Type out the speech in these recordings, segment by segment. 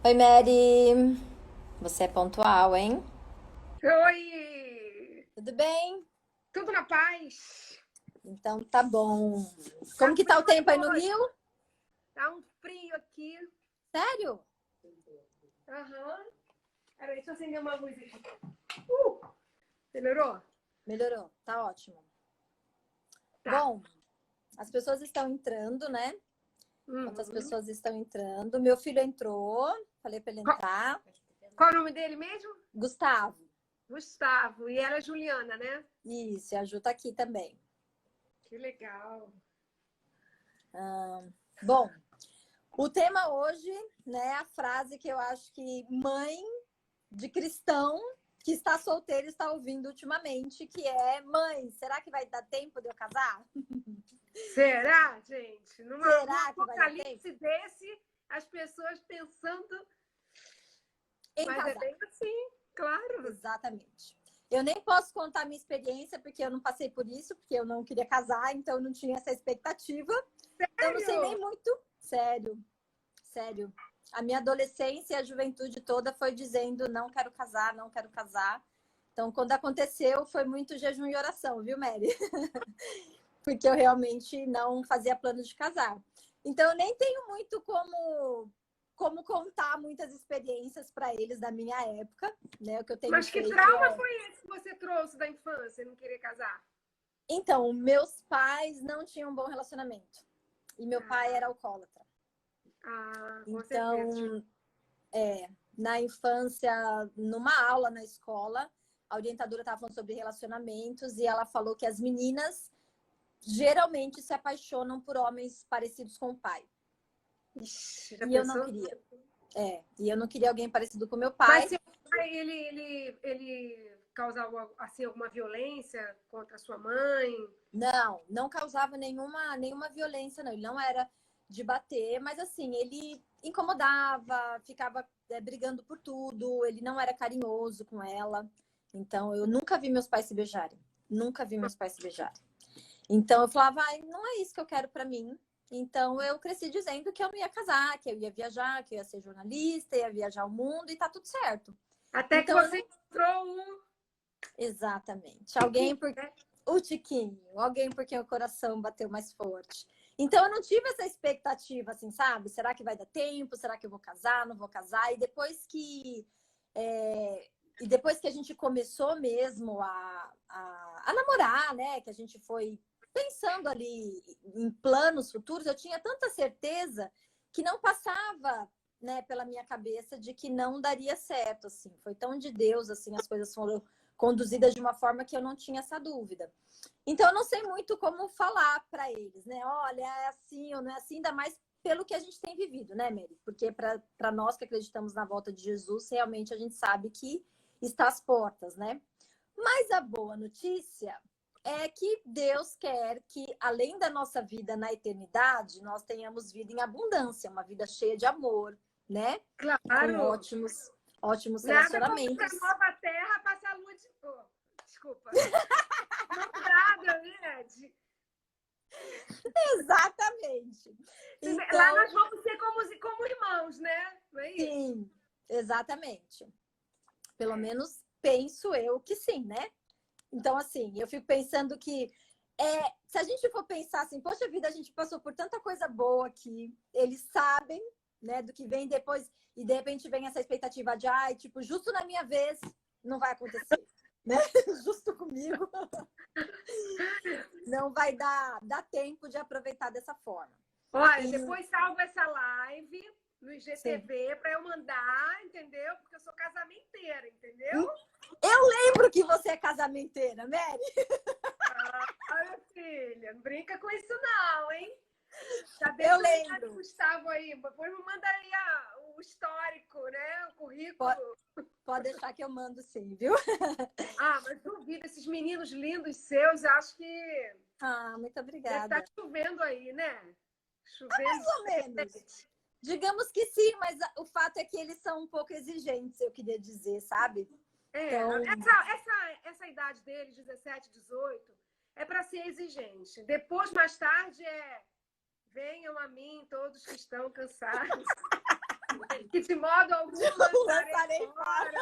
Oi, Mary. Você é pontual, hein? Oi! Tudo bem? Tudo na paz? Então tá bom. Tá Como que tá o frio aqui tempo aí no hoje. Rio? Tá um frio aqui. Sério? Aham. Peraí, deixa eu acender uma luz aqui. Uh! Melhorou? Melhorou, tá ótimo. Tá. Bom, as pessoas estão entrando, né? Enquanto as Uhum. pessoas estão entrando, meu filho entrou, falei pra ele Qual, entrar. qual é o nome dele mesmo? Gustavo. Gustavo. E ela é Juliana, né? Isso, e a Ju tá aqui também. Que legal. Bom, o tema hoje, né, a frase que eu acho que mãe de cristão que está solteiro está ouvindo ultimamente, que é: mãe, será que vai dar tempo de eu casar? Será, gente? Num Será que vai dar tempo apocalipse desse, as pessoas pensando. em Mas é casar? bem assim, claro. Exatamente. Eu nem posso contar minha experiência, porque eu não passei por isso, porque eu não queria casar, então eu não tinha essa expectativa. Então, eu não sei nem Sério? muito. Sério, sério. A minha adolescência e a juventude toda foi dizendo: não quero casar, não quero casar. Então, quando aconteceu, foi muito jejum e oração, viu, Mary? Porque eu realmente não fazia plano de casar. Então, eu nem tenho muito como contar muitas experiências para eles da minha época, né? O que eu tenho Mas que feito trauma é. foi esse que você trouxe da infância, não querer casar? Então, meus pais não tinham um bom relacionamento. E meu pai Ah, era alcoólatra. com certeza. Então, na infância, numa aula na escola, a orientadora estava falando sobre relacionamentos e ela falou que as meninas geralmente se apaixonam por homens parecidos com o pai. Ixi, já E eu não pensou? queria. E eu não queria alguém parecido com meu Mas pai. seu pai, ele causava assim, alguma violência contra a sua mãe? Não, não causava nenhuma violência, não. Ele não era de bater, mas assim, ele incomodava, ficava brigando por tudo, ele não era carinhoso com ela. Então, eu nunca vi meus pais se beijarem. Nunca vi meus pais se beijarem. Então, eu falava, ai, não é isso que eu quero pra mim. Então, eu cresci dizendo que eu não ia casar, que eu ia viajar, que eu ia ser jornalista, ia viajar o mundo e tá tudo certo. Até que Então, eu você não. encontrou um Exatamente. tiquinho, Alguém por né? o tiquinho, alguém por quem o coração bateu mais forte. Então eu não tive essa expectativa, assim, sabe? Será que vai dar tempo? Será que eu vou casar? Não vou casar? E depois que a gente começou mesmo a namorar, né? Que a gente foi pensando ali em planos futuros, eu tinha tanta certeza que não passava, né, pela minha cabeça de que não daria certo, assim. Foi tão de Deus, assim, as coisas foram conduzidas de uma forma que eu não tinha essa dúvida. Então, eu não sei muito como falar para eles, né? Olha, é assim ou não é assim, ainda mais pelo que a gente tem vivido, né, Mary? Porque para nós que acreditamos na volta de Jesus, realmente a gente sabe que está às portas, né? Mas a boa notícia é que Deus quer que, além da nossa vida na eternidade, nós tenhamos vida em abundância, uma vida cheia de amor, né? Com Claro. ótimos Nada como ir para relacionamentos. nova terra passar a lua de. Oh, desculpa. Não nada, né? Exatamente. Lá Então, nós vamos ser como irmãos, né? Não é isso? sim, exatamente. Pelo É. menos penso eu que sim, né? Então, assim, eu fico pensando que se a gente for pensar assim, poxa vida, a gente passou por tanta coisa boa que eles sabem, né, do que vem depois, e de repente vem essa expectativa de, ai, tipo, justo na minha vez não vai acontecer, né? Justo comigo não vai dar tempo de aproveitar dessa forma. Olha, E, depois salva essa live no sim, IGTV para eu mandar, entendeu? Porque eu sou casamenteira, entendeu? eu lembro que você é casamenteira, Mary. Ah, minha filha, não brinca com isso não, hein? Já Eu deixa o recado do lembro. Gustavo aí, depois me manda aí o histórico, né? O Pode, currículo. pode deixar que eu mando sim, viu? Ah, mas duvido, esses meninos lindos seus, acho que Ah, muito deve estar obrigada. chovendo aí, né? Mais Chovendo ou menos. gente. Digamos que sim, mas o fato é que eles são um pouco exigentes, eu queria dizer, sabe? É, Então, essa idade deles, 17, 18, é para ser exigente. Depois, mais tarde, venham a mim todos que estão cansados. que de modo algum Não lançarei lançarei fora.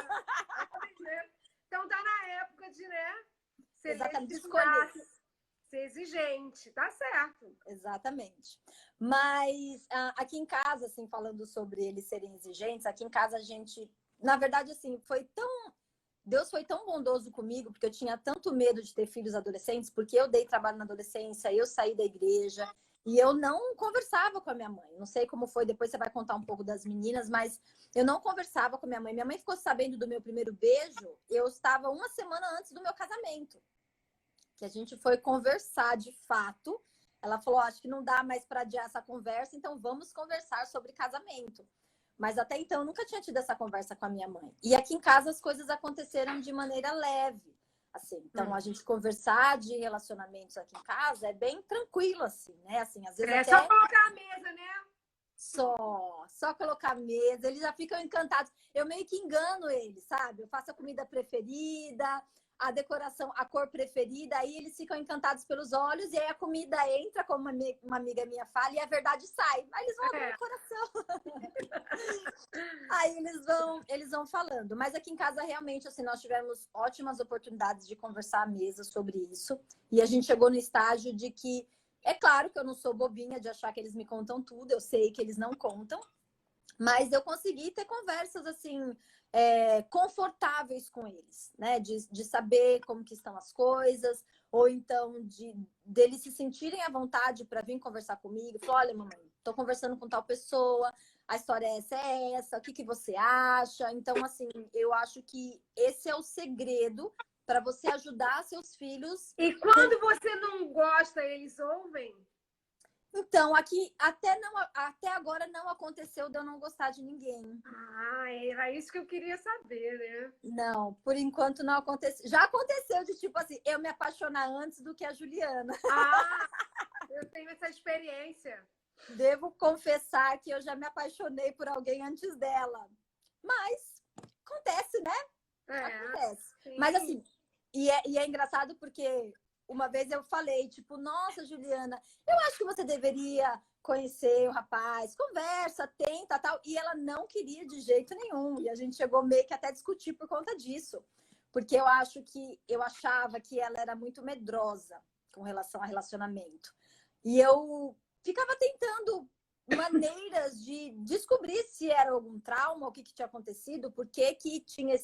Então tá na época de, né? Exatamente, de legislar, escolher. ser exigente, tá certo. Exatamente. Mas aqui em casa, assim, falando sobre eles serem exigentes, aqui em casa a gente, na verdade, assim, Deus foi tão bondoso comigo, porque eu tinha tanto medo de ter filhos adolescentes, porque eu dei trabalho na adolescência, eu saí da igreja, e eu não conversava com a minha mãe. Não sei como foi, depois você vai contar um pouco das meninas, mas eu não conversava com a minha mãe. Minha mãe ficou sabendo do meu primeiro beijo, eu estava uma semana antes do meu casamento, que a gente foi conversar de fato. Ela falou, acho que não dá mais para adiar essa conversa, então vamos conversar sobre casamento. Mas até então eu nunca tinha tido essa conversa com a minha mãe. E aqui em casa as coisas aconteceram de maneira leve. Assim, então a gente conversar de relacionamentos aqui em casa é bem tranquilo, assim, né? Assim, às vezes É até só colocar a mesa, né? só colocar a mesa, eles já ficam encantados. Eu meio que engano eles, sabe? Eu faço a comida preferida, a decoração, a cor preferida, aí eles ficam encantados pelos olhos, e aí a comida entra, como uma amiga minha fala, e a verdade sai. Aí eles vão abrir o coração. Aí eles vão falando. Mas aqui em casa, realmente, assim, nós tivemos ótimas oportunidades de conversar à mesa sobre isso. E a gente chegou no estágio de que, é claro que eu não sou bobinha de achar que eles me contam tudo, eu sei que eles não contam. Mas eu consegui ter conversas, assim, confortáveis com eles, né? De saber como que estão as coisas, ou então deles se sentirem à vontade para vir conversar comigo. Falar, olha, mamãe, estou conversando com tal pessoa, a história é essa, o que que você acha? Então, assim, eu acho que esse é o segredo para você ajudar seus filhos. E quando você não gosta, eles ouvem? Então, aqui até agora não aconteceu de eu não gostar de ninguém. Ah, era isso que eu queria saber, né? Não, por enquanto não aconteceu. Já aconteceu de, tipo assim, eu me apaixonar antes do que a Juliana. Ah, eu tenho essa experiência. Devo confessar que eu já me apaixonei por alguém antes dela. Mas acontece, né? Acontece. Sim. Mas assim, e é engraçado porque uma vez eu falei, tipo, nossa, Juliana, eu acho que você deveria conhecer o rapaz, conversa, tenta, tal. E ela não queria de jeito nenhum. E a gente chegou meio que até a discutir por conta disso. Porque eu achava que ela era muito medrosa com relação a relacionamento. E eu ficava tentando maneiras de descobrir se era algum trauma, o que tinha acontecido, por que tinha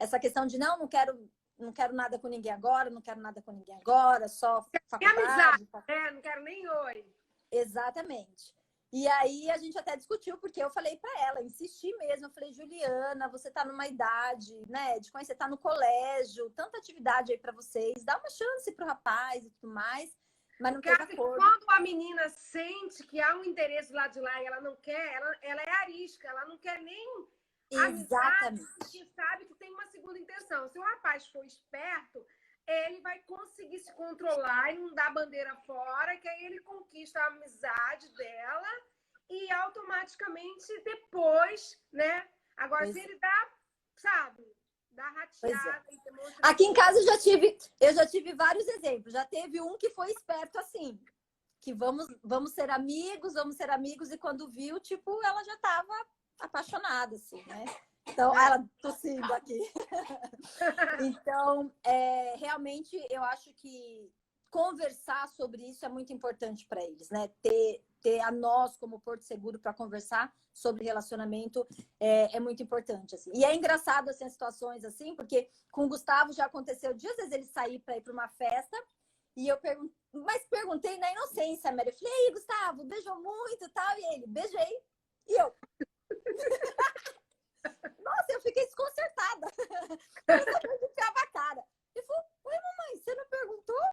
essa questão de não quero nada com ninguém agora, não quero nada com ninguém agora, só faculdade. Não quero nem oi. Exatamente. E aí a gente até discutiu, porque eu falei para ela, insisti mesmo, eu falei, Juliana, você tá numa idade, né, de conhecer, tá no colégio, tanta atividade aí para vocês, dá uma chance pro rapaz e tudo mais. Mas não teve acordo. Quando a menina sente que há um interesse lá de lá e ela não quer, ela é arisca, ela não quer nem exatamente, porque sabe que tem uma segunda intenção. Se o rapaz for esperto, ele vai conseguir se controlar e não dar bandeira fora, que aí ele conquista a amizade dela e automaticamente depois, né? Agora, se ele dá, sabe, dá rateada. Aqui em casa eu já tive vários exemplos. Já teve um que foi esperto assim, que vamos ser amigos, e quando viu, tipo, ela já estava apaixonada, assim, né? Então, ela tossindo aqui. Então, realmente, eu acho que conversar sobre isso é muito importante para eles, né? Ter a nós como porto seguro para conversar sobre relacionamento é muito importante, assim. E é engraçado, assim, as situações, assim, porque com o Gustavo já aconteceu dias, às vezes ele sair para ir para uma festa e eu perguntei na inocência, Mary. Eu falei, e aí, Gustavo, beijou muito e tal? E ele, beijei. E eu... Nossa, eu fiquei desconcertada. Eu só acreditava a cara. Ele falou, oi, mamãe, você não perguntou?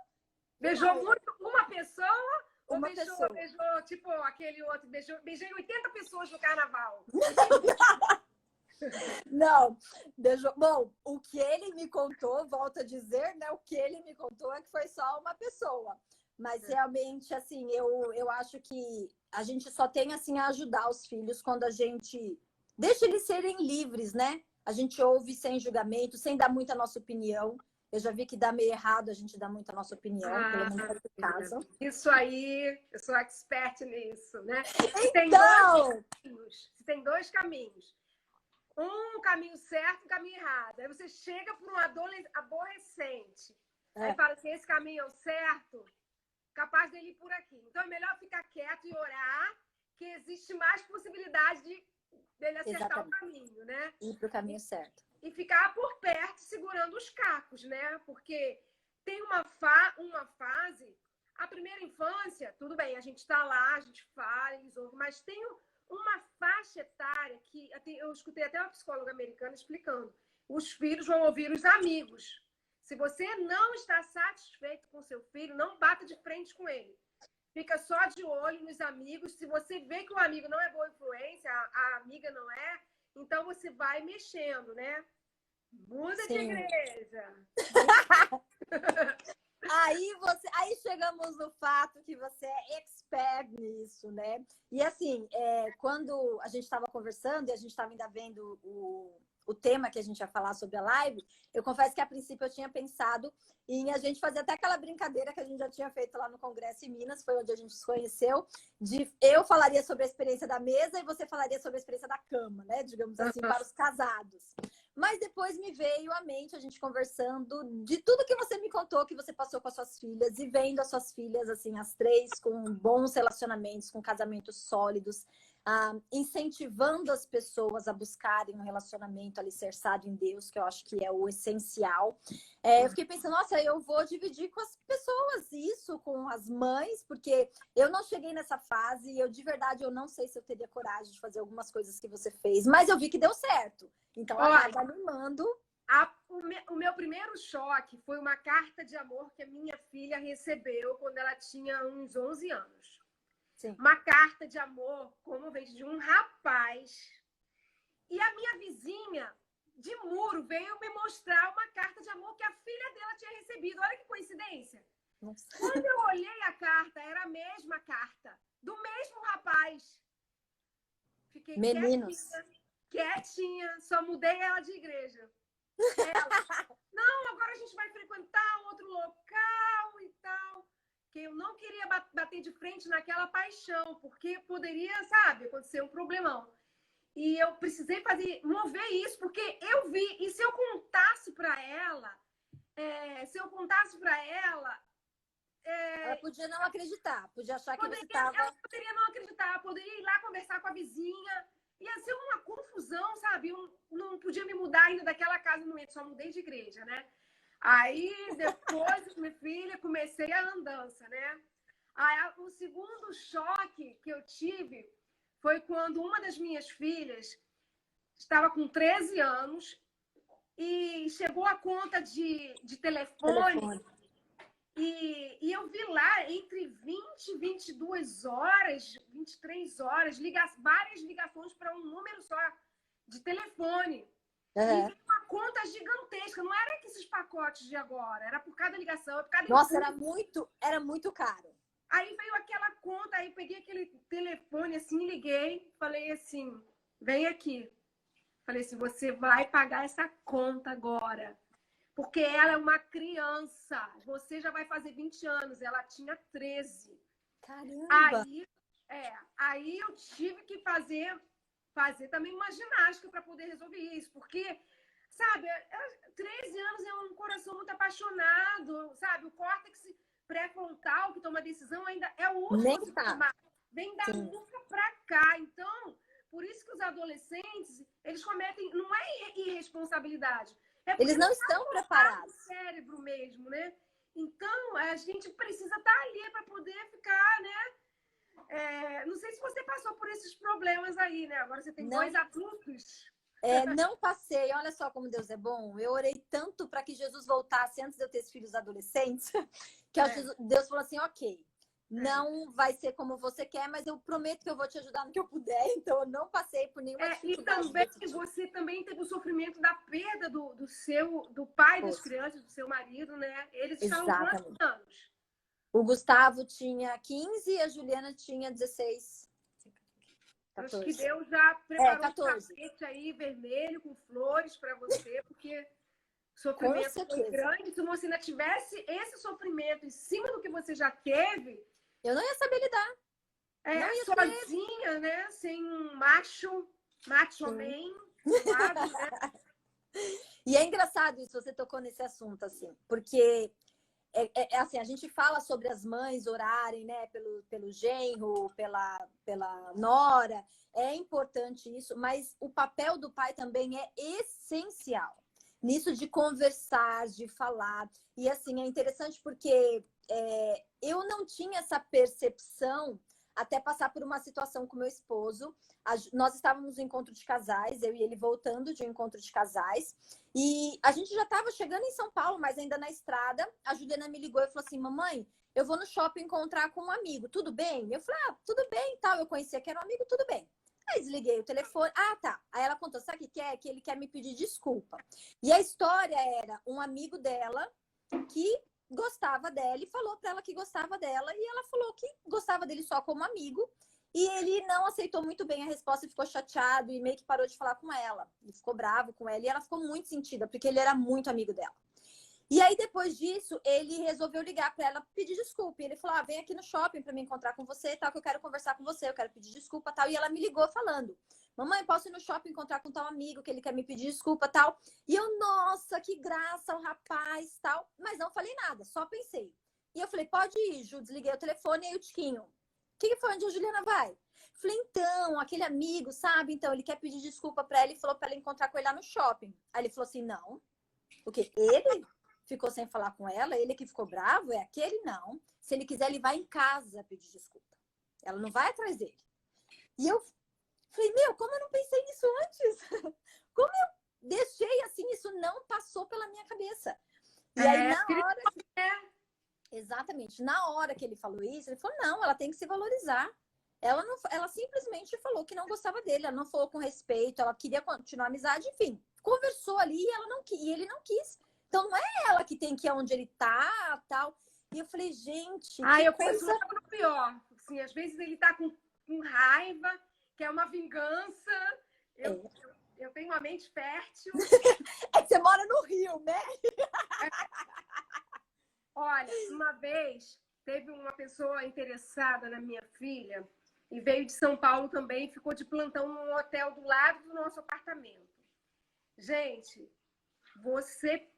Beijou muito uma pessoa? Uma pessoa. Beijou, tipo, aquele outro, beijei 80 pessoas no carnaval. Não, beijou. Bom, o que ele me contou, volto a dizer, né? O que ele me contou é que foi só uma pessoa. Mas realmente, assim, eu acho que a gente só tem, assim, a ajudar os filhos quando a gente deixa eles serem livres, né? A gente ouve sem julgamento, sem dar muita nossa opinião. Eu já vi que dá meio errado a gente dar muito a nossa opinião, pelo menos nesse caso. Isso aí, eu sou expert nisso, né? Então, existem dois caminhos. Um caminho certo e um caminho errado. Aí você chega por um aborrecente. Aí fala assim, esse caminho é o certo, capaz dele ir por aqui. Então é melhor ficar quieto e orar, que existe mais possibilidade dele acertar o caminho, né? Ir para o caminho certo. E ficar por perto segurando os cacos, né? Porque tem uma fase, a primeira infância, tudo bem, a gente está lá, a gente fala, eles ouvem, mas tem uma faixa etária que eu escutei até uma psicóloga americana explicando. Os filhos vão ouvir os amigos. Se você não está satisfeito com seu filho, não bata de frente com ele. Fica só de olho nos amigos. Se você vê que o amigo não é boa influência, a amiga não é, então você vai mexendo, né? Muda de igreja. Aí chegamos no fato que você é expert nisso, né? E assim, quando a gente estava conversando e a gente estava ainda vendo o tema que a gente ia falar sobre a live, eu confesso que a princípio eu tinha pensado em a gente fazer até aquela brincadeira que a gente já tinha feito lá no Congresso em Minas, foi onde a gente se conheceu, eu falaria sobre a experiência da mesa e você falaria sobre a experiência da cama, né? Digamos assim, para os casados. Mas depois me veio à mente a gente conversando de tudo que você me contou, que você passou com as suas filhas e vendo as suas filhas, assim, as três com bons relacionamentos, com casamentos sólidos, incentivando as pessoas a buscarem um relacionamento alicerçado em Deus, que eu acho que é o essencial. Eu fiquei pensando, nossa, eu vou dividir com as pessoas isso, com as mães, porque eu não cheguei nessa fase e de verdade, eu não sei se eu teria coragem de fazer algumas coisas que você fez, mas eu vi que deu certo. Então, acaba animando. O meu primeiro choque foi uma carta de amor que a minha filha recebeu quando ela tinha uns 11 anos. Sim. Uma carta de amor, como vejo, de um rapaz. E a minha vizinha de muro veio me mostrar uma carta de amor que a filha dela tinha recebido. Olha que coincidência. Nossa. Quando eu olhei a carta, era a mesma carta, do mesmo rapaz. Fiquei Meninos. quietinha, só mudei ela de igreja. Não, agora a gente vai frequentar um outro local e tal. Que eu não queria bater de frente naquela paixão, porque poderia, sabe, acontecer um problemão. E eu precisei mover isso, porque eu vi. E se eu contasse para ela, ela podia não acreditar, podia achar que você estava... Ela poderia não acreditar, poderia ir lá conversar com a vizinha. Ia ser uma confusão, sabe? Eu não podia me mudar ainda daquela casa no momento, só mudei de igreja, né? Aí, depois, minha filha, comecei a andança, né? Aí, o segundo choque que eu tive foi quando uma das minhas filhas estava com 13 anos e chegou a conta de telefone. E eu vi lá, entre 20 e 22 horas, 23 horas, várias ligações para um número só de telefone. E uma conta gigantesca. Não era que esses pacotes de agora, era por cada ligação. Por cada Nossa, era muito caro. Aí veio aquela conta, aí peguei aquele telefone assim, liguei, falei assim, vem aqui. Falei assim, você vai pagar essa conta agora. Porque ela é uma criança. Você já vai fazer 20 anos, ela tinha 13. Caramba! Aí eu tive que fazer também uma ginástica para poder resolver isso. Porque, sabe, 13 anos é um coração muito apaixonado, sabe? O córtex pré-frontal, que toma decisão, ainda é o último a se formar. Vem da nuca para cá. Então, por isso que os adolescentes, eles cometem, não é irresponsabilidade. Eles não estão preparados. O cérebro mesmo, né? Então, a gente precisa estar ali para poder ficar, né? Não sei se você passou por esses problemas aí, né? Agora você tem 2 adultos. Não passei. Olha só como Deus é bom. Eu orei tanto para que Jesus voltasse antes de eu ter filhos adolescentes, que Deus falou assim, ok, não vai ser como você quer, mas eu prometo que eu vou te ajudar no que eu puder. Então, eu não passei por nenhuma dificuldade. E também você também teve o sofrimento da perda do pai das crianças, do seu marido, né? Eles estavam com quantos anos? O Gustavo tinha 15 e a Juliana tinha 16. 14. Acho que Deus já preparou 14. um tapete aí vermelho com flores para você, porque o sofrimento foi grande. Se você ainda tivesse esse sofrimento em cima do que você já teve, eu não ia saber lidar. Não ia sozinha, né? Sem um macho man do lado, né? E é engraçado isso, você tocou nesse assunto, assim, porque assim, a gente fala sobre as mães orarem, né, pelo genro, pela nora, é importante isso, mas o papel do pai também é essencial nisso de conversar, de falar. E assim, é interessante porque eu não tinha essa percepção até passar por uma situação com meu esposo. Nós estávamos no encontro de casais, eu e ele voltando de um encontro de casais, e a gente já estava chegando em São Paulo, mas ainda na estrada. A Juliana me ligou e falou assim: mamãe, eu vou no shopping encontrar com um amigo, tudo bem? Eu falei: ah, tudo bem e tal. Eu conhecia que era um amigo, tudo bem. Aí desliguei o telefone. Ah, tá. Aí ela contou: sabe o que é? Que ele quer me pedir desculpa. E a história era um amigo dela que gostava dela e falou para ela que gostava dela, e ela falou que gostava dele só como amigo. E ele não aceitou muito bem a resposta e ficou chateado e meio que parou de falar com ela. Ele ficou bravo com ela e ela ficou muito sentida, porque ele era muito amigo dela. E aí, depois disso, ele resolveu ligar para ela pedir desculpa. E ele falou: ah, vem aqui no shopping para me encontrar com você, tal, que eu quero conversar com você, eu quero pedir desculpa, tal. E ela me ligou falando: mamãe, posso ir no shopping encontrar com tal amigo, que ele quer me pedir desculpa, tal. E eu: nossa, que graça, o rapaz, tal. Mas não falei nada, só pensei. E eu falei: pode ir, Ju. Desliguei o telefone e aí o Tiquinho: o que foi? Onde a Juliana vai? Falei: então, aquele amigo, sabe? Então, ele quer pedir desculpa para ela e falou para ela encontrar com ele lá no shopping. Aí ele falou assim: não. O quê? Ele ficou sem falar com ela? Ele que ficou bravo? É aquele? Não. Se ele quiser, ele vai em casa pedir desculpa. Ela não vai atrás dele. E eu falei: meu, como eu não pensei nisso antes? Como eu deixei assim, isso não passou pela minha cabeça. E aí, na hora... Exatamente. Na hora que ele falou isso, ele falou: não, ela tem que se valorizar. Ela simplesmente falou que não gostava dele, ela não falou com respeito, ela queria continuar a amizade, enfim. Conversou ali e, e ele não quis. Então, não é ela que tem que ir onde ele tá, tal. E eu falei: gente, eu coisa... penso logo no pior. Assim, às vezes ele tá com raiva, quer uma vingança. Eu tenho uma mente fértil. Você mora no Rio, né? Olha, uma vez teve uma pessoa interessada na minha filha e veio de São Paulo também, ficou de plantão num hotel do lado do nosso apartamento. Gente, você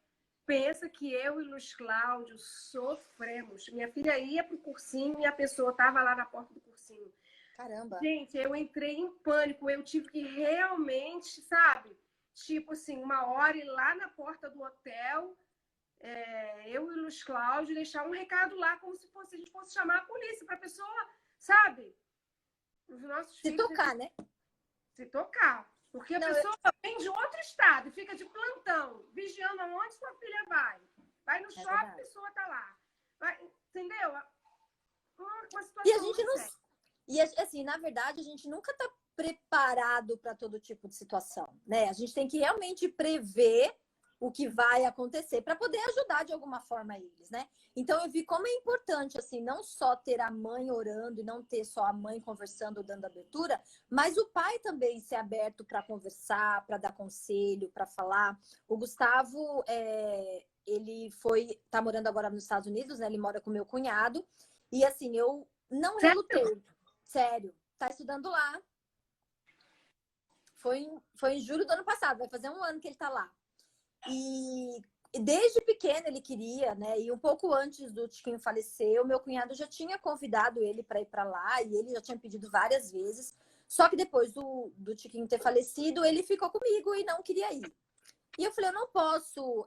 pensa que eu e Luiz Cláudio sofremos. Minha filha ia pro cursinho e a pessoa estava lá na porta do cursinho. Caramba. Gente, eu entrei em pânico. Eu tive que realmente, sabe? Tipo assim, 1 hora ir lá na porta do hotel, eu e o Luiz Cláudio, deixar um recado lá, como se a gente fosse chamar a polícia para a pessoa, sabe? Os nossos Se filhos... tocar, né? Se tocar. Porque a pessoa vem de outro estado e fica de plantão, vigiando aonde sua filha vai. Vai no shopping, a pessoa tá lá. Entendeu? Uma situação e a gente não... séria. E assim, na verdade, a gente nunca tá preparado para todo tipo de situação, né? A gente tem que realmente prever o que vai acontecer para poder ajudar de alguma forma eles, né? Então eu vi como é importante, assim, não só ter a mãe orando e não ter só a mãe conversando, dando abertura, mas o pai também ser aberto para conversar, para dar conselho, para falar. O Gustavo, ele tá morando agora nos Estados Unidos, né? Ele mora com meu cunhado. E assim, eu não relutei. Sério. Tá estudando lá. Foi em julho do ano passado, vai fazer 1 ano que ele tá lá. E desde pequeno ele queria, né? E um pouco antes do Tiquinho falecer, o meu cunhado já tinha convidado ele para ir para lá e ele já tinha pedido várias vezes. Só que depois do Tiquinho ter falecido, ele ficou comigo e não queria ir. E eu falei: eu não posso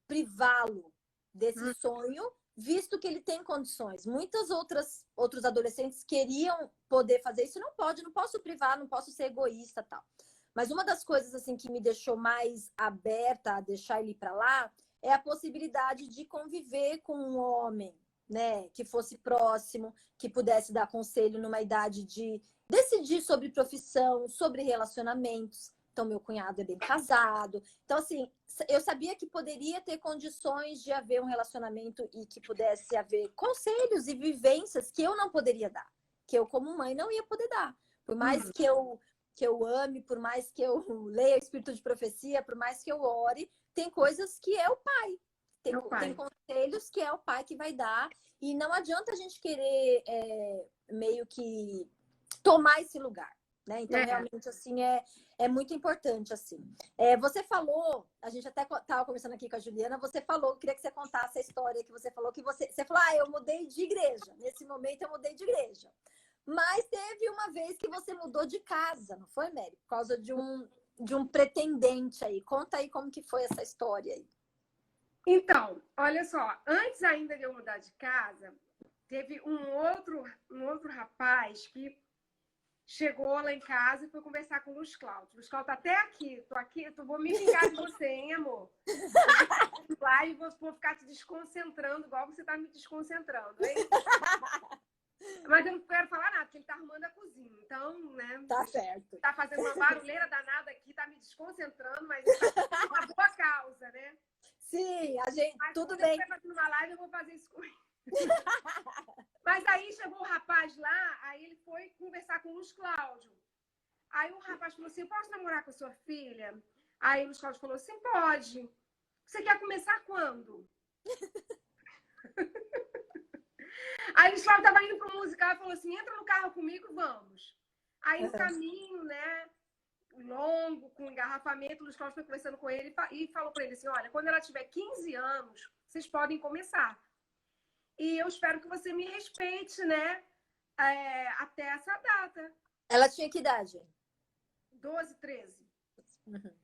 privá-lo desse sonho, visto que ele tem condições. Muitos outros adolescentes queriam poder fazer isso, não posso privar, não posso ser egoísta, tal. Mas uma das coisas assim que me deixou mais aberta a deixar ele para lá é a possibilidade de conviver com um homem, né, que fosse próximo, que pudesse dar conselho numa idade de decidir sobre profissão, sobre relacionamentos. Então, meu cunhado é bem casado. Então, assim, eu sabia que poderia ter condições de haver um relacionamento e que pudesse haver conselhos e vivências que eu não poderia dar, que eu, como mãe, não ia poder dar. Por mais que eu ame, por mais que eu leia o Espírito de Profecia, por mais que eu ore, tem coisas que é o pai. Tem conselhos que é o pai que vai dar. E não adianta a gente querer meio que tomar esse lugar, né? Então, realmente, assim, é muito importante, assim. Você falou, a gente até estava conversando aqui com a Juliana, você falou, eu queria que você contasse a história que você falou, que você falou, eu mudei de igreja. Nesse momento, eu mudei de igreja. Mas teve uma vez que você mudou de casa, não foi, Mary? Por causa de um pretendente aí. Conta aí como que foi essa história aí. Então, olha só, antes ainda de eu mudar de casa, teve um outro rapaz que chegou lá em casa e foi conversar com o Luiz Cláudio. Luiz Cláudio tá até aqui, vou me vingar de você, hein, amor? Lá e vou ficar te desconcentrando, igual você tá me desconcentrando, hein? Mas eu não quero falar nada, porque ele tá arrumando a cozinha. Então, né? Tá certo. Tá fazendo uma barulheira danada aqui, tá me desconcentrando, mas é uma boa causa, né? Sim, mas tudo bem. bem. Se eu fazendo uma live, eu vou fazer isso com ele. Mas aí chegou o rapaz lá, aí ele foi conversar com o Luiz Cláudio. Aí o rapaz falou assim, posso namorar com a sua filha? Aí o Luiz Cláudio falou assim, pode. Você quer começar quando? Aí o Luiz Cláudio estava indo para o musical e falou assim, entra no carro comigo, vamos. Aí no caminho, né, longo, com engarrafamento, o Luiz Cláudio foi conversando com ele e falou para ele assim, olha, quando ela tiver 15 anos, vocês podem começar. E eu espero que você me respeite, né, até essa data. Ela tinha que idade? 12, 13.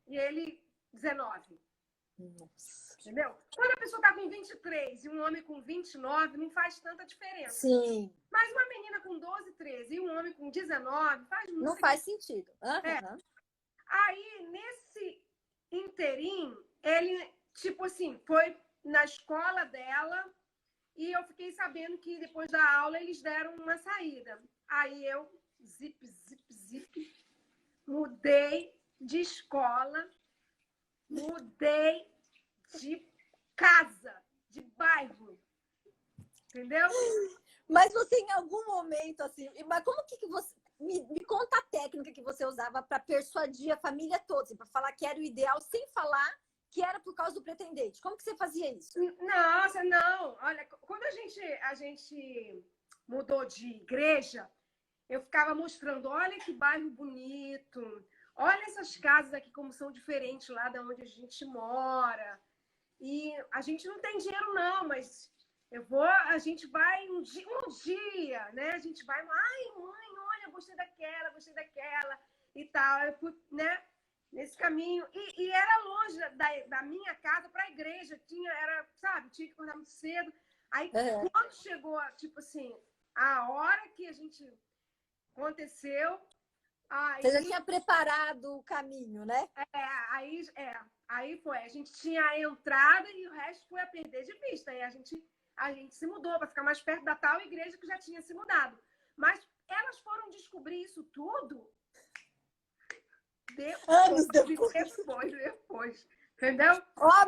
E ele, 19. Nossa. Entendeu? Quando a pessoa está com 23 e um homem com 29, não faz tanta diferença. Sim. Mas uma menina com 12, 13 e um homem com 19 faz muito. Não faz sentido. Aí, nesse interim, ele, tipo assim, foi na escola dela e eu fiquei sabendo que depois da aula eles deram uma saída. Aí eu, zip, mudei de escola, mudei de casa, de bairro. Entendeu? Mas você, em algum momento, assim... Mas como que você... Me conta a técnica que você usava para persuadir a família toda, assim, para falar que era o ideal, sem falar que era por causa do pretendente. Como que você fazia isso? Nossa, não. Olha, quando a gente mudou de igreja, eu ficava mostrando, olha que bairro bonito, olha essas casas aqui como são diferentes lá da onde a gente mora. E a gente não tem dinheiro não, mas a gente vai um dia, né? A gente vai, ai, mãe, olha, gostei daquela e tal. Eu fui, né? Nesse caminho. E era longe da minha casa para a igreja. Tinha que acordar muito cedo. Aí, quando chegou, tipo assim, a hora que a gente aconteceu... Você já tinha preparado o caminho, né? Aí foi. A gente tinha a entrada e o resto foi a perder de vista. Aí a gente se mudou para ficar mais perto da tal igreja que já tinha se mudado. Mas elas foram descobrir isso tudo anos depois. Entendeu?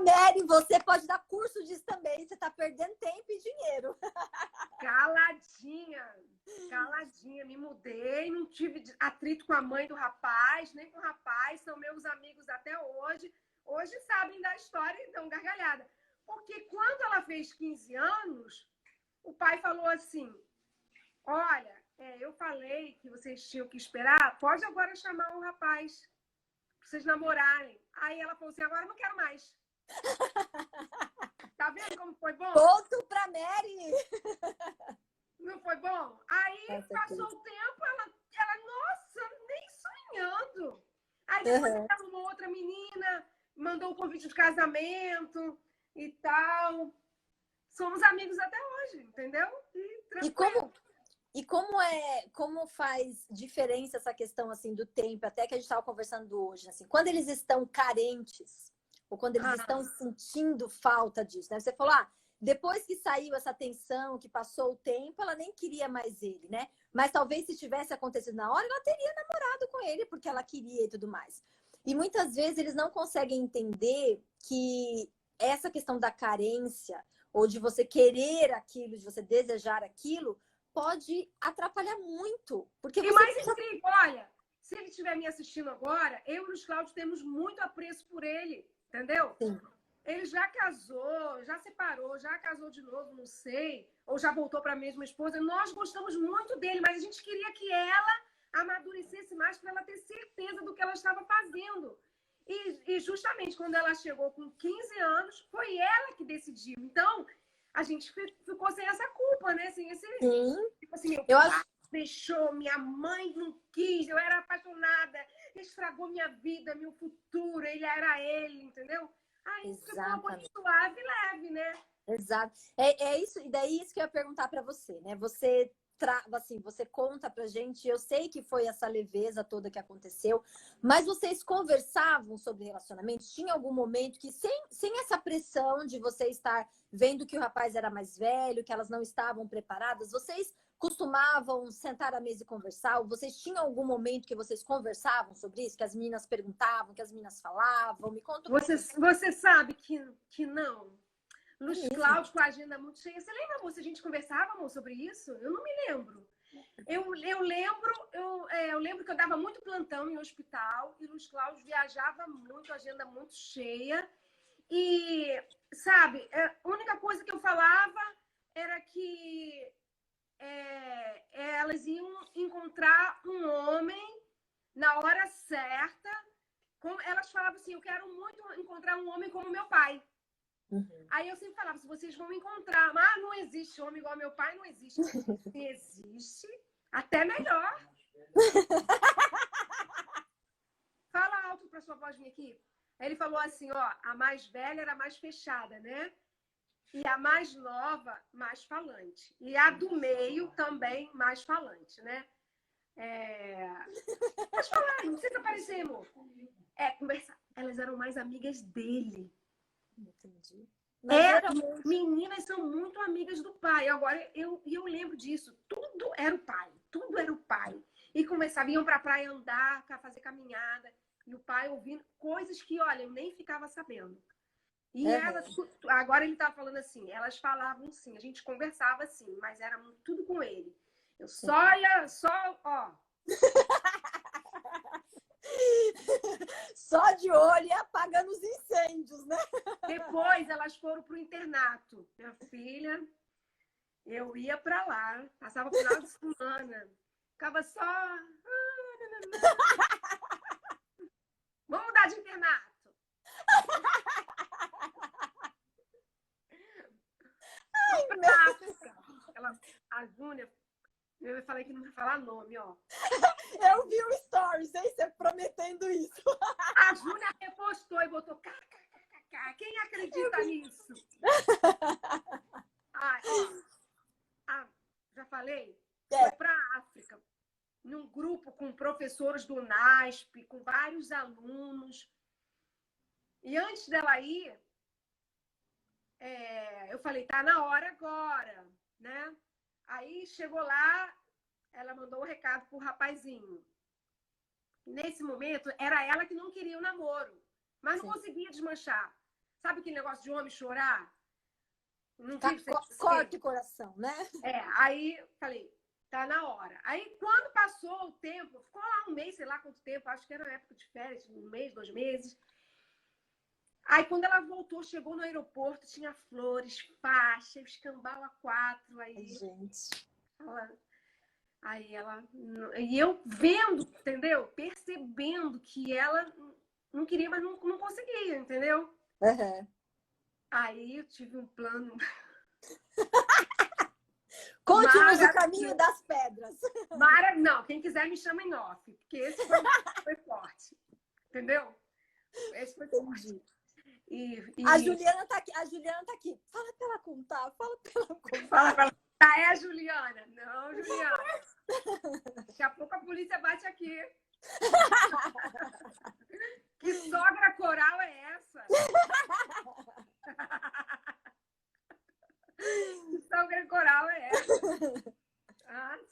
Mary, você pode dar curso disso também. Você está perdendo tempo e dinheiro. Caladinha. Me mudei, não tive atrito com a mãe do rapaz, nem com o rapaz. São meus amigos até hoje. Hoje sabem da história e dão gargalhada. Porque quando ela fez 15 anos, o pai falou assim, olha, eu falei que vocês tinham que esperar, pode agora chamar o rapaz pra vocês namorarem. Aí ela falou assim, agora eu não quero mais. Tá vendo como foi bom? Ponto pra Mary! Não foi bom? Aí passou o tempo, ela nossa, nem sonhando. Aí depois ela arrumou outra menina, mandou um convite de casamento e tal. Somos amigos até hoje, entendeu? E como faz diferença essa questão assim do tempo, até que a gente estava conversando hoje, assim, quando eles estão carentes ou quando eles estão sentindo falta disso, né? Você falou, depois que saiu essa tensão, que passou o tempo, ela nem queria mais ele, né? Mas talvez se tivesse acontecido na hora, ela teria namorado com ele porque ela queria e tudo mais. E muitas vezes eles não conseguem entender que essa questão da carência ou de você querer aquilo, de você desejar aquilo, pode atrapalhar muito. Porque e mais incrível, olha, se ele estiver me assistindo agora, eu e o Luiz Cláudio temos muito apreço por ele, entendeu? Sim. Ele já casou, já separou, já casou de novo, não sei. Ou já voltou para a mesma esposa. Nós gostamos muito dele, mas a gente queria que ela amadurecesse mais para ela ter certeza do que ela estava fazendo. E justamente quando ela chegou com 15 anos, foi ela que decidiu. Então, a gente ficou sem essa culpa, né? Sem esse, Sim. tipo assim, meu Eu pai acho. deixou, minha mãe não quis, eu era apaixonada, estragou minha vida, meu futuro, ele era ele, entendeu? Aí ficou uma coisa Exatamente. suave e leve, né? Exato. É isso, e daí isso que eu ia perguntar para você, né? Você assim, você conta pra gente, eu sei que foi essa leveza toda que aconteceu, mas vocês conversavam sobre relacionamentos? Tinha algum momento que, sem essa pressão de você estar vendo que o rapaz era mais velho, que elas não estavam preparadas, vocês costumavam sentar à mesa e conversar? Ou vocês tinham algum momento que vocês conversavam sobre isso? Que as meninas perguntavam, que as meninas falavam? Me conta um pouquinho. Você sabe que não. É Luiz mesmo? Cláudio com a agenda muito cheia. Você lembra, amor, se a gente conversava, amor, sobre isso? Eu não me lembro. Eu lembro que eu dava muito plantão em hospital e Luiz Cláudio viajava muito, agenda muito cheia. E, sabe, a única coisa que eu falava era que elas iam encontrar um homem na hora certa. Elas falavam assim, eu quero muito encontrar um homem como meu pai. Uhum. Aí eu sempre falava, se vocês vão encontrar, mas não existe homem igual meu pai, não existe. Se existe, até melhor. Fala alto para sua voz vir aqui. Aí ele falou assim, ó, a mais velha era mais fechada, né? E a mais nova, mais falante. E a do meio também mais falante, né? Mas falar, não precisa aparecer, amor. Conversar. Elas eram mais amigas dele. Entendi. Mas Meninas são muito amigas do pai. Agora, eu lembro disso. Tudo era o pai. Tudo era o pai. E começavam, iam para a praia andar, fazer caminhada. E o pai ouvindo coisas que, olha, eu nem ficava sabendo. E elas, agora ele estava falando assim, elas falavam sim, a gente conversava assim, mas era tudo com ele. Eu ó. Só de olho e apagando os incêndios, né? Depois elas foram para o internato. Minha filha, eu ia para lá, passava o final de semana, ficava só. Vamos mudar de internato. A Júlia, eu falei que não ia falar nome, ó. Eu vi o stories, hein? Você prometendo isso. A Júlia repostou e botou kkkk. Quem acredita nisso? Já falei? Foi para a África, num grupo com professores do NASP, com vários alunos. E antes dela ir, eu falei, tá na hora agora, né? Aí chegou lá, ela mandou um recado pro rapazinho. Nesse momento, era ela que não queria o namoro, mas não conseguia desmanchar. Sabe aquele negócio de homem chorar? Não corta o coração, né? Aí falei, tá na hora. Aí quando passou o tempo, ficou lá um mês, sei lá quanto tempo, acho que era época de férias, 1 mês, 2 meses. Aí quando ela voltou, chegou no aeroporto, tinha flores, faixa, escambau A4. Aí, gente. E eu vendo, entendeu? Percebendo que ela não queria, mas não conseguia, entendeu? Uhum. Aí eu tive um plano. Conte-nos o caminho das pedras. Não, quem quiser me chama em off, porque esse foi forte. Entendeu? Esse foi forte. A Juliana tá aqui. Fala pra ela contar. Fala pra ela. É a Juliana. Não, Juliana. Daqui a pouco a polícia bate aqui. Que sogra coral é essa? Que sogra coral é essa?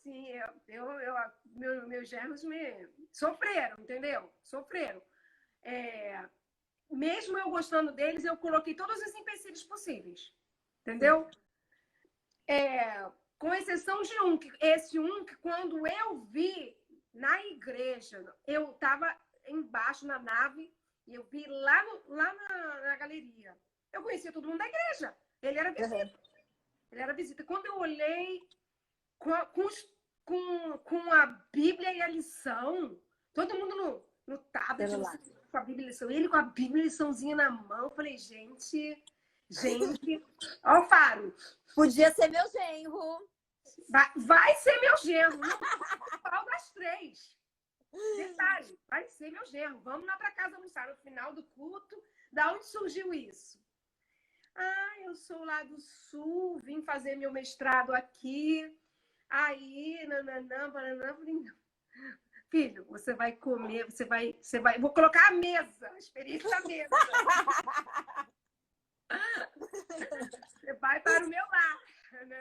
Sim. Meus germos me sofreram, entendeu? Sofreram. Mesmo eu gostando deles, eu coloquei todos os empecilhos possíveis. Entendeu? Com exceção de esse que quando eu vi na igreja, eu estava embaixo na nave e eu vi lá na galeria. Eu conhecia todo mundo da igreja. Ele era visita. Ele era visita. Quando eu olhei com a Bíblia e a lição, todo mundo no tablet, com a Bíblia e a lição, ele com a Bíblia e a liçãozinha na mão. Eu falei, gente, ó o faro. Podia ser meu genro. Vai ser meu genro. Qual das três? Detalhe, vai ser meu genro. Vamos lá para casa almoçar no final do culto. Da onde surgiu isso? Ah, eu sou lá do Sul, vim fazer meu mestrado aqui. Aí, nananã. Filho, você vai comer, você vai. Vou colocar a mesa, a experiência da mesa. Você vai para o meu lar, né?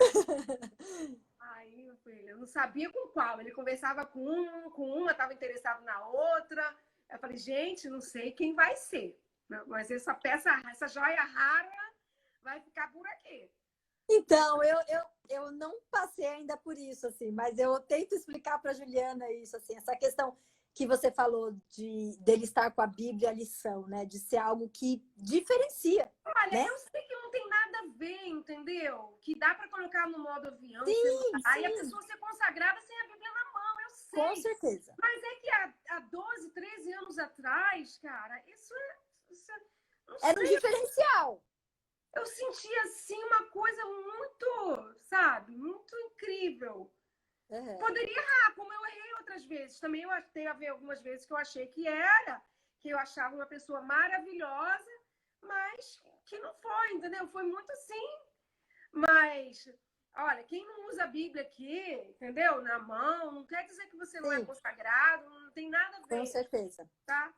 Aí, meu filho, eu não sabia com qual. Ele conversava com uma, estava interessado na outra. Eu falei, gente, não sei quem vai ser. Mas essa peça, essa joia rara vai ficar por aqui. Então, eu não passei ainda por isso, assim, mas eu tento explicar para a Juliana isso, assim, essa questão que você falou dele estar com a Bíblia e a lição, né? De ser algo que diferencia. Olha, né? eu sei que não tem nada a ver, entendeu? Que dá para colocar no modo avião, sim. Aí a pessoa ser consagrada sem a Bíblia na mão, eu sei. Com certeza. Mas é que há 12, 13 anos atrás, cara, isso era um diferencial. Eu senti, assim, uma coisa muito, sabe, muito incrível. Poderia errar, como eu errei outras vezes. Também eu tenho a ver algumas vezes que eu achei que eu achava uma pessoa maravilhosa, mas que não foi, entendeu? Foi muito assim. Mas, olha, quem não usa a Bíblia aqui, entendeu? Na mão, não quer dizer que você não é consagrado, não tem nada a ver. Com certeza. Tá?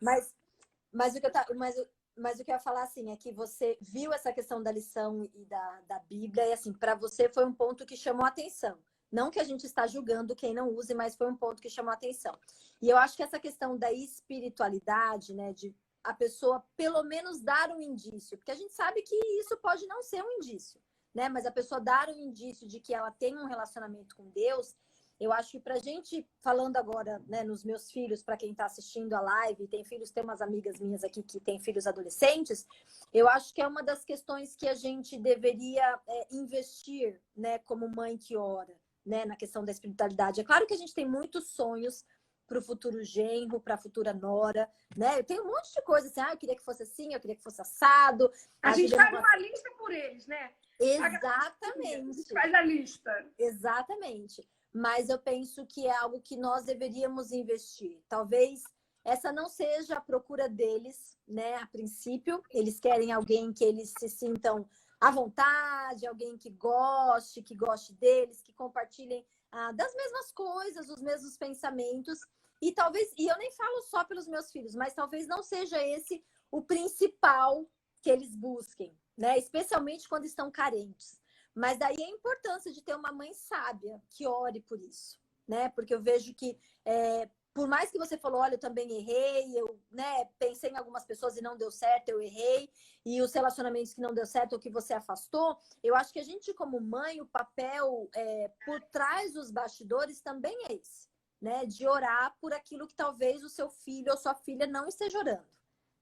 Mas o que eu ia falar, assim, é que você viu essa questão da lição e da Bíblia, e, assim, para você foi um ponto que chamou a atenção. Não que a gente está julgando quem não use, mas foi um ponto que chamou a atenção. E eu acho que essa questão da espiritualidade, né, de a pessoa pelo menos dar um indício, porque a gente sabe que isso pode não ser um indício, né, mas a pessoa dar um indício de que ela tem um relacionamento com Deus, eu acho que pra gente, falando agora, né, nos meus filhos, para quem está assistindo a live, tem filhos, tem umas amigas minhas aqui que têm filhos adolescentes, eu acho que é uma das questões que a gente deveria investir, né, como mãe que ora, né, na questão da espiritualidade. É claro que a gente tem muitos sonhos para o futuro genro, para a futura nora, né? Eu tenho um monte de coisa assim, eu queria que fosse assim, eu queria que fosse assado. A gente faz uma lista por eles, né? Exatamente. A gente faz a lista. Exatamente. Mas eu penso que é algo que nós deveríamos investir. Talvez essa não seja a procura deles, né? A princípio, eles querem alguém que eles se sintam à vontade, alguém que goste deles, que compartilhem das mesmas coisas, os mesmos pensamentos. E talvez, e eu nem falo só pelos meus filhos, mas talvez não seja esse o principal que eles busquem, né? Especialmente quando estão carentes. Mas daí a importância de ter uma mãe sábia que ore por isso, né? Porque eu vejo que por mais que você falou, olha, eu também errei, eu, né, pensei em algumas pessoas e não deu certo, eu errei, e os relacionamentos que não deu certo ou que você afastou, eu acho que a gente, como mãe, o papel por trás dos bastidores também é esse, né? De orar por aquilo que talvez o seu filho ou sua filha não esteja orando,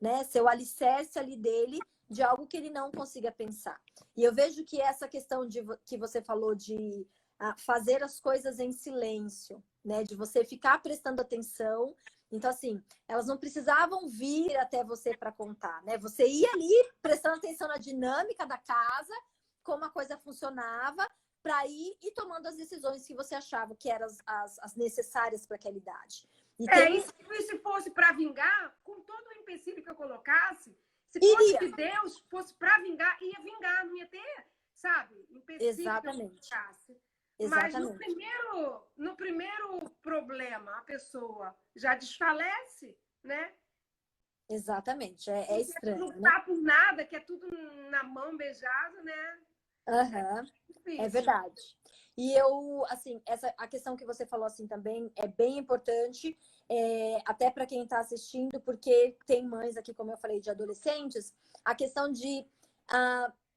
né? Ser o alicerce ali dele de algo que ele não consiga pensar. E eu vejo que essa questão que você falou de fazer as coisas em silêncio, né? De você ficar prestando atenção. Então, assim, elas não precisavam vir até você para contar, né? Você ia ali prestando atenção na dinâmica da casa, como a coisa funcionava, para ir e tomando as decisões que você achava que eram as necessárias para aquela idade. E se fosse para vingar, com todo o empecilho que eu colocasse, se fosse de Deus, fosse para vingar, ia vingar, não ia ter, sabe? Empecilho. Exatamente. Mas no primeiro problema, a pessoa já desfalece, né? Exatamente, é estranho. Não tá por nada, que é tudo na mão beijada, né? É verdade. E eu, assim, a questão que você falou assim também é bem importante, até para quem está assistindo, porque tem mães aqui, como eu falei, de adolescentes, a questão de...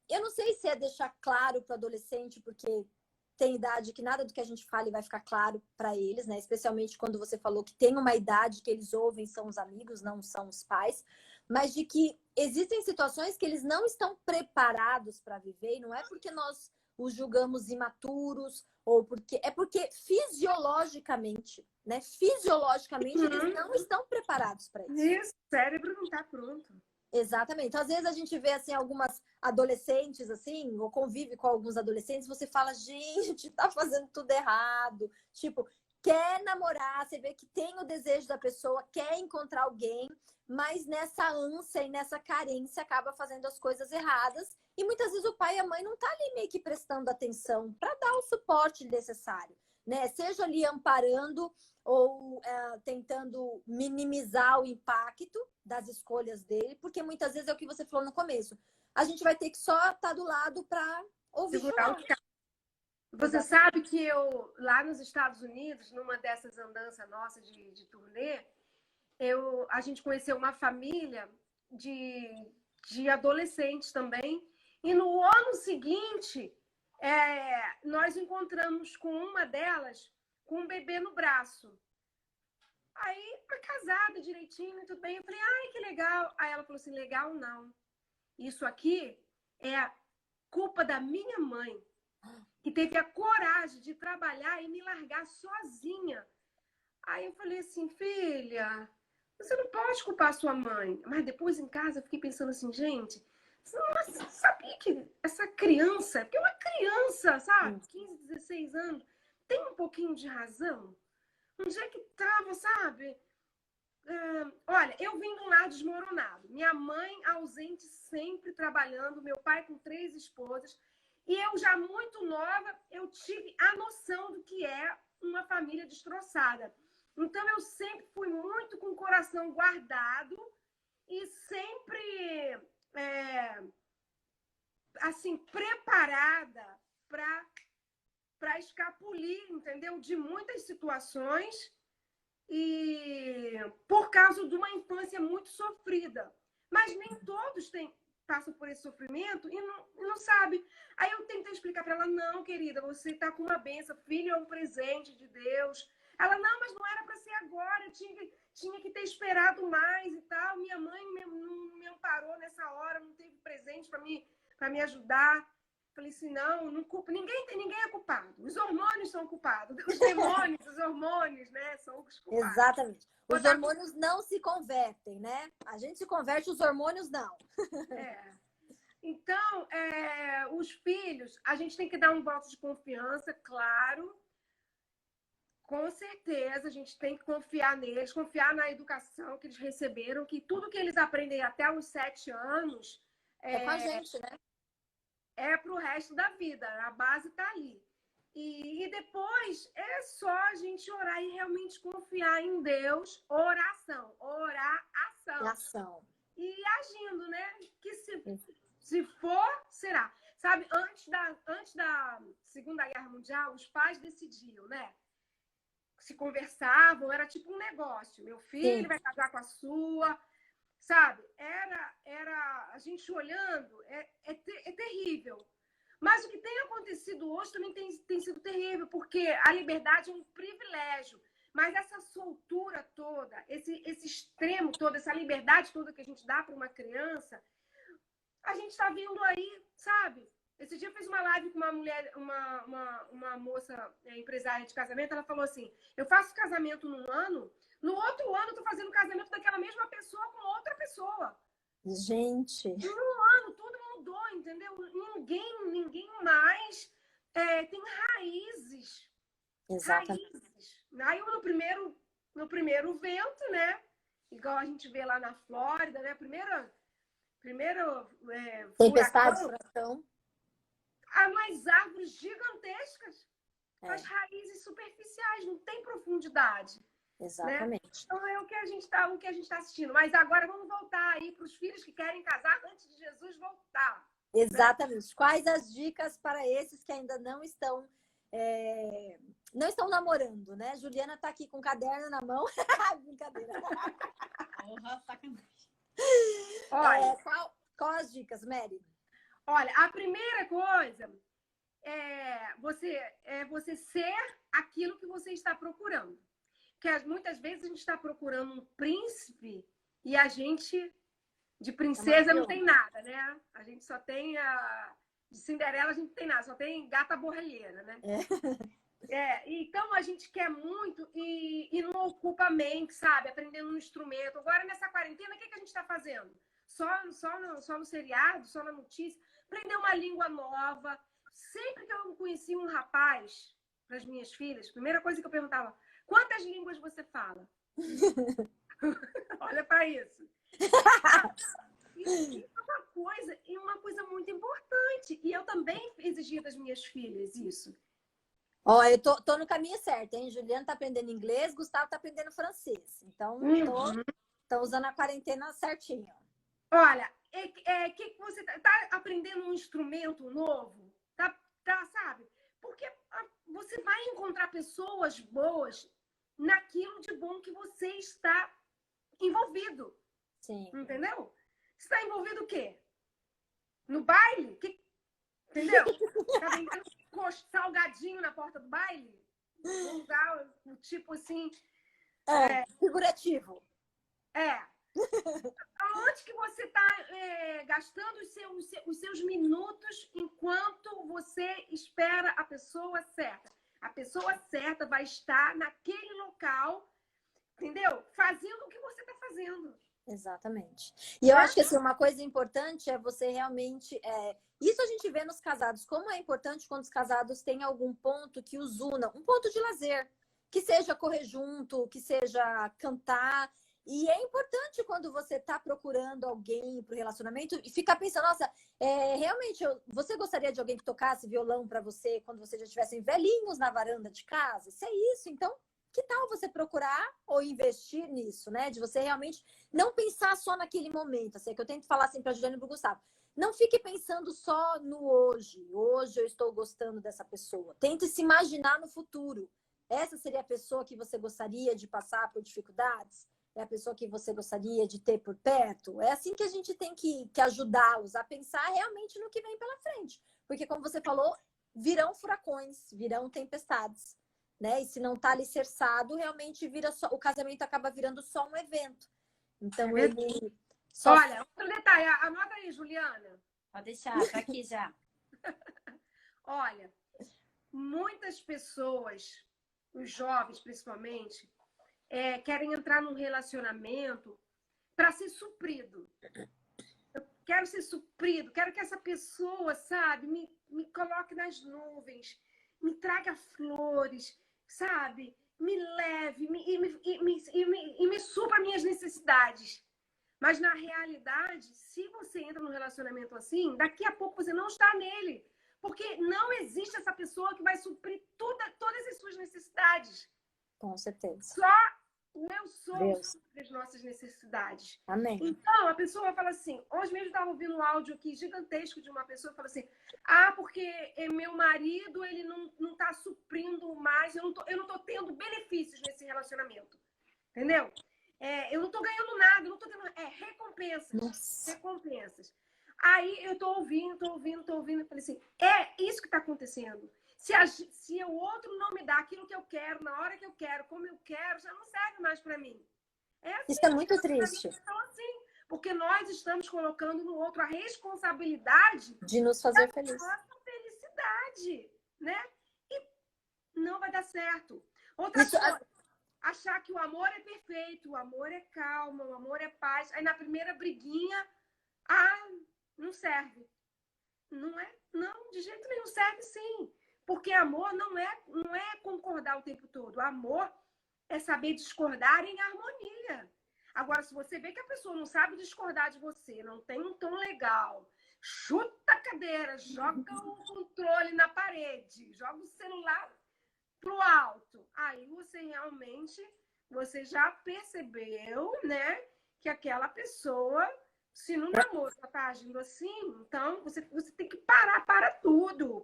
eu não sei se é deixar claro para o adolescente, porque tem idade que nada do que a gente fale vai ficar claro para eles, né? Especialmente quando você falou que tem uma idade que eles ouvem, são os amigos, não são os pais. mas de que existem situações que eles não estão preparados para viver, e não é porque nós os julgamos imaturos, ou porque é porque fisiologicamente, né? Fisiologicamente, eles não estão preparados para isso. Isso, o cérebro não está pronto. Exatamente. Então, às vezes a gente vê assim algumas adolescentes assim, ou convive com alguns adolescentes, você fala, gente, tá fazendo tudo errado. Tipo, quer namorar, você vê que tem o desejo da pessoa, quer encontrar alguém, mas nessa ânsia e nessa carência acaba fazendo as coisas erradas. E muitas vezes o pai e a mãe não tá ali meio que prestando atenção para dar o suporte necessário, né? Seja ali amparando ou tentando minimizar o impacto das escolhas dele, porque muitas vezes é o que você falou no começo. A gente vai ter que só estar do lado para ouvir chorar. Você sabe que eu, lá nos Estados Unidos, numa dessas andanças nossas de turnê, a gente conheceu uma família de adolescentes também. E no ano seguinte, nós encontramos com uma delas com um bebê no braço. Aí, casada direitinho, tudo bem. Eu falei, ai, que legal. Aí ela falou assim, legal não. Isso aqui é a culpa da minha mãe, que teve a coragem de trabalhar e me largar sozinha. Aí eu falei assim, filha, você não pode culpar a sua mãe. Mas depois em casa eu fiquei pensando assim, gente, você não sabia que essa criança, porque é uma criança, sabe, 15, 16 anos, tem um pouquinho de razão? Onde é que estava, sabe? Olha, eu vim de um lar desmoronado. Minha mãe ausente, sempre trabalhando. Meu pai com 3 esposas. E eu, já muito nova, eu tive a noção do que é uma família destroçada. Então, eu sempre fui muito com o coração guardado e sempre, assim, preparada para escapulir, entendeu? De muitas situações. E por causa de uma infância muito sofrida. Mas nem todos passam por esse sofrimento e não sabem. Aí eu tentei explicar para ela, não, querida, você está com uma bênção, filho é um presente de Deus. Ela, não, mas não era para ser agora, eu tinha que ter esperado mais e tal. Minha mãe não me amparou nessa hora, não teve presente para me ajudar. Falei assim, não culpa. Ninguém é culpado. Os hormônios são culpados. Os demônios, os hormônios, né? São os culpados. Exatamente. Os hormônios não se convertem, né? A gente se converte, os hormônios não. Então, os filhos, a gente tem que dar um voto de confiança, claro. Com certeza, a gente tem que confiar neles, confiar na educação que eles receberam, que tudo que eles aprendem até os 7 anos... É com a gente, né? É para o resto da vida, a base está ali. E depois é só a gente orar e realmente confiar em Deus. Oração. Ação. E agindo, né? Que se for, será. Sabe, antes da Segunda Guerra Mundial, os pais decidiam, né? Se conversavam, era tipo um negócio. Meu filho vai casar com a sua... Sabe, era a gente olhando, é terrível. Mas o que tem acontecido hoje também tem sido terrível, porque a liberdade é um privilégio. Mas essa soltura toda, esse extremo todo, essa liberdade toda que a gente dá para uma criança, a gente está vendo aí, sabe? Esse dia eu fiz uma live com uma mulher, uma moça empresária de casamento, ela falou assim, eu faço casamento num ano, no outro ano eu tô fazendo casamento daquela mesma pessoa com outra pessoa. Gente. Num ano tudo mudou, entendeu? Ninguém mais tem raízes. Exatamente. Raízes. Aí no primeiro vento, né? Igual a gente vê lá na Flórida, né? Primeiro tempestade, furacão. Umas árvores gigantescas, as raízes superficiais, não tem profundidade. Exatamente. Né? Então é o que a gente está assistindo. Mas agora vamos voltar aí para os filhos que querem casar antes de Jesus voltar. Exatamente. Né? Quais as dicas para esses que ainda não estão namorando, né? Juliana está aqui com um caderno na mão. Brincadeira. Porra, sacanagem. Olha, qual as dicas, Mary? Olha, a primeira coisa é você ser aquilo que você está procurando. Porque muitas vezes a gente está procurando um príncipe e a gente De princesa não tem nada, né? A gente só tem de Cinderela a gente não tem nada, só tem gata borralheira, né? Então a gente quer muito e não ocupa a mente, sabe? Aprendendo um instrumento. Agora, nessa quarentena, o que a gente está fazendo? Só no seriado, só na notícia. Aprender uma língua nova. Sempre que eu conheci um rapaz, para as minhas filhas, a primeira coisa que eu perguntava, quantas línguas você fala? Olha para isso. Isso é uma coisa muito importante. E eu também exigia das minhas filhas isso. Ó, eu tô no caminho certo, hein? Juliana tá aprendendo inglês, Gustavo tá aprendendo francês. Então, tô usando a quarentena certinho. Olha, que você tá aprendendo um instrumento novo? Sabe? Porque você vai encontrar pessoas boas naquilo de bom que você está envolvido. Sim. Entendeu? Você está envolvido o quê? No baile? Entendeu? Tá vendendo salgadinho na porta do baile? Vou usar o tipo assim... Figurativo. Aonde que você está gastando os seus minutos enquanto você espera a pessoa certa? A pessoa certa vai estar naquele local, entendeu? Fazendo o que você está fazendo. Exatamente. E eu acho que assim, uma coisa importante é você realmente... Isso a gente vê nos casados. Como é importante quando os casados têm algum ponto que os una. Um ponto de lazer. Que seja correr junto, que seja cantar. E é importante quando você está procurando alguém para o relacionamento e ficar pensando, nossa, realmente, você gostaria de alguém que tocasse violão para você quando vocês já estivessem velhinhos na varanda de casa? Se é isso, então, que tal você procurar ou investir nisso, né? De você realmente não pensar só naquele momento. Assim, é que eu tento falar assim para a Juliana e para o Gustavo. Não fique pensando só no hoje. Hoje eu estou gostando dessa pessoa. Tente se imaginar no futuro. Essa seria a pessoa que você gostaria de passar por dificuldades? É a pessoa que você gostaria de ter por perto? É assim que a gente tem que ajudá-los a pensar realmente no que vem pela frente. Porque, como você falou, virão furacões, virão tempestades, né? E se não está alicerçado, realmente o casamento acaba virando só um evento. Então, ele... Olha, outro detalhe. Anota aí, Juliana. Pode deixar, tá aqui já. Olha, muitas pessoas, os jovens principalmente, querem entrar num relacionamento para ser suprido. Eu quero ser suprido, quero que essa pessoa, sabe, me coloque nas nuvens, me traga flores, sabe, me leve e me supra minhas necessidades. Mas, na realidade, se você entra num relacionamento assim, daqui a pouco você não está nele. Porque não existe essa pessoa que vai suprir todas as suas necessidades. Com certeza. Só o eu sou supre as nossas necessidades. Amém. Então, a pessoa fala assim... Hoje mesmo eu estava ouvindo um áudio aqui gigantesco de uma pessoa que fala assim... porque meu marido ele não está suprindo mais, eu não estou tendo benefícios nesse relacionamento. Entendeu? Eu não estou ganhando nada, eu não estou tendo recompensas. Nossa. Recompensas. Aí eu estou ouvindo. Eu falei assim, isso que está acontecendo. Se o outro não me dá aquilo que eu quero, na hora que eu quero, como eu quero, já não serve mais para mim. Assim, isso é muito triste. Então, assim, porque nós estamos colocando no outro a responsabilidade de nos fazer felizes. Nossa felicidade, né? E não vai dar certo. Outra coisa, achar que o amor é perfeito, o amor é calma, o amor é paz. Aí na primeira briguinha, não serve. Não, de jeito nenhum, serve sim. Porque amor não é concordar o tempo todo. Amor é saber discordar em harmonia. Agora, se você vê que a pessoa não sabe discordar de você, não tem um tom legal, chuta a cadeira, joga o controle na parede, joga o celular pro alto. Aí você já percebeu, né, que aquela pessoa, se no namoro ela tá agindo assim, então você tem que para tudo.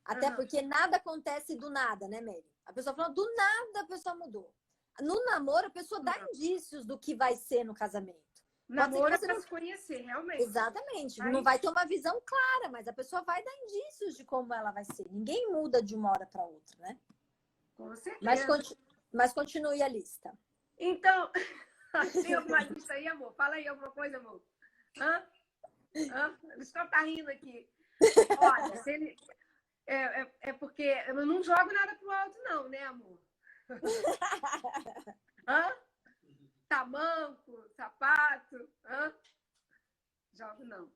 Até porque nada acontece do nada, né, Mary? A pessoa fala, do nada a pessoa mudou. No namoro, a pessoa dá indícios do que vai ser no casamento. Namoro é para se conhecer, realmente. Exatamente. Não vai ter uma visão clara, mas a pessoa vai dar indícios de como ela vai ser. Ninguém muda de uma hora para outra, né? Com certeza. Mas continue a lista. Então, Tem alguma lista aí, amor? Fala aí alguma coisa, amor. Hã? Hã? O Gustavo tá rindo aqui. Olha, se ele... É porque eu não jogo nada pro alto, não, né, amor? Hã? Tamanco, sapato, hã? Jogo não.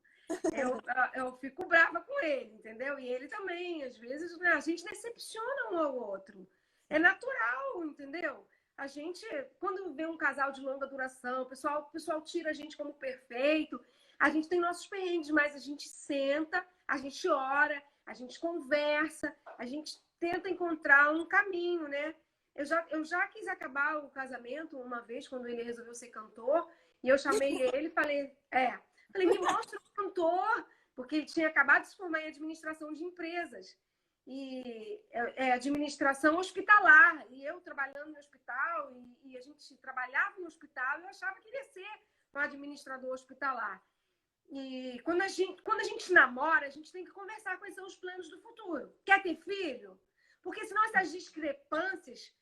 Eu fico brava com ele, entendeu? E ele também, às vezes, né, a gente decepciona um ao outro. É natural, entendeu? A gente, quando vê um casal de longa duração, o pessoal tira a gente como perfeito, a gente tem nossos perrengues, mas a gente senta, a gente ora, a gente conversa, a gente tenta encontrar um caminho, né? Eu já quis acabar o casamento uma vez, quando ele resolveu ser cantor, e eu chamei ele e falei, me mostra o cantor, porque ele tinha acabado de se formar em administração de empresas. E administração hospitalar. E eu trabalhando no hospital, e a gente trabalhava no hospital, eu achava que ia ser um administrador hospitalar. E quando a gente namora, a gente tem que conversar quais são os planos do futuro. Quer ter filho? Porque senão essas discrepâncias,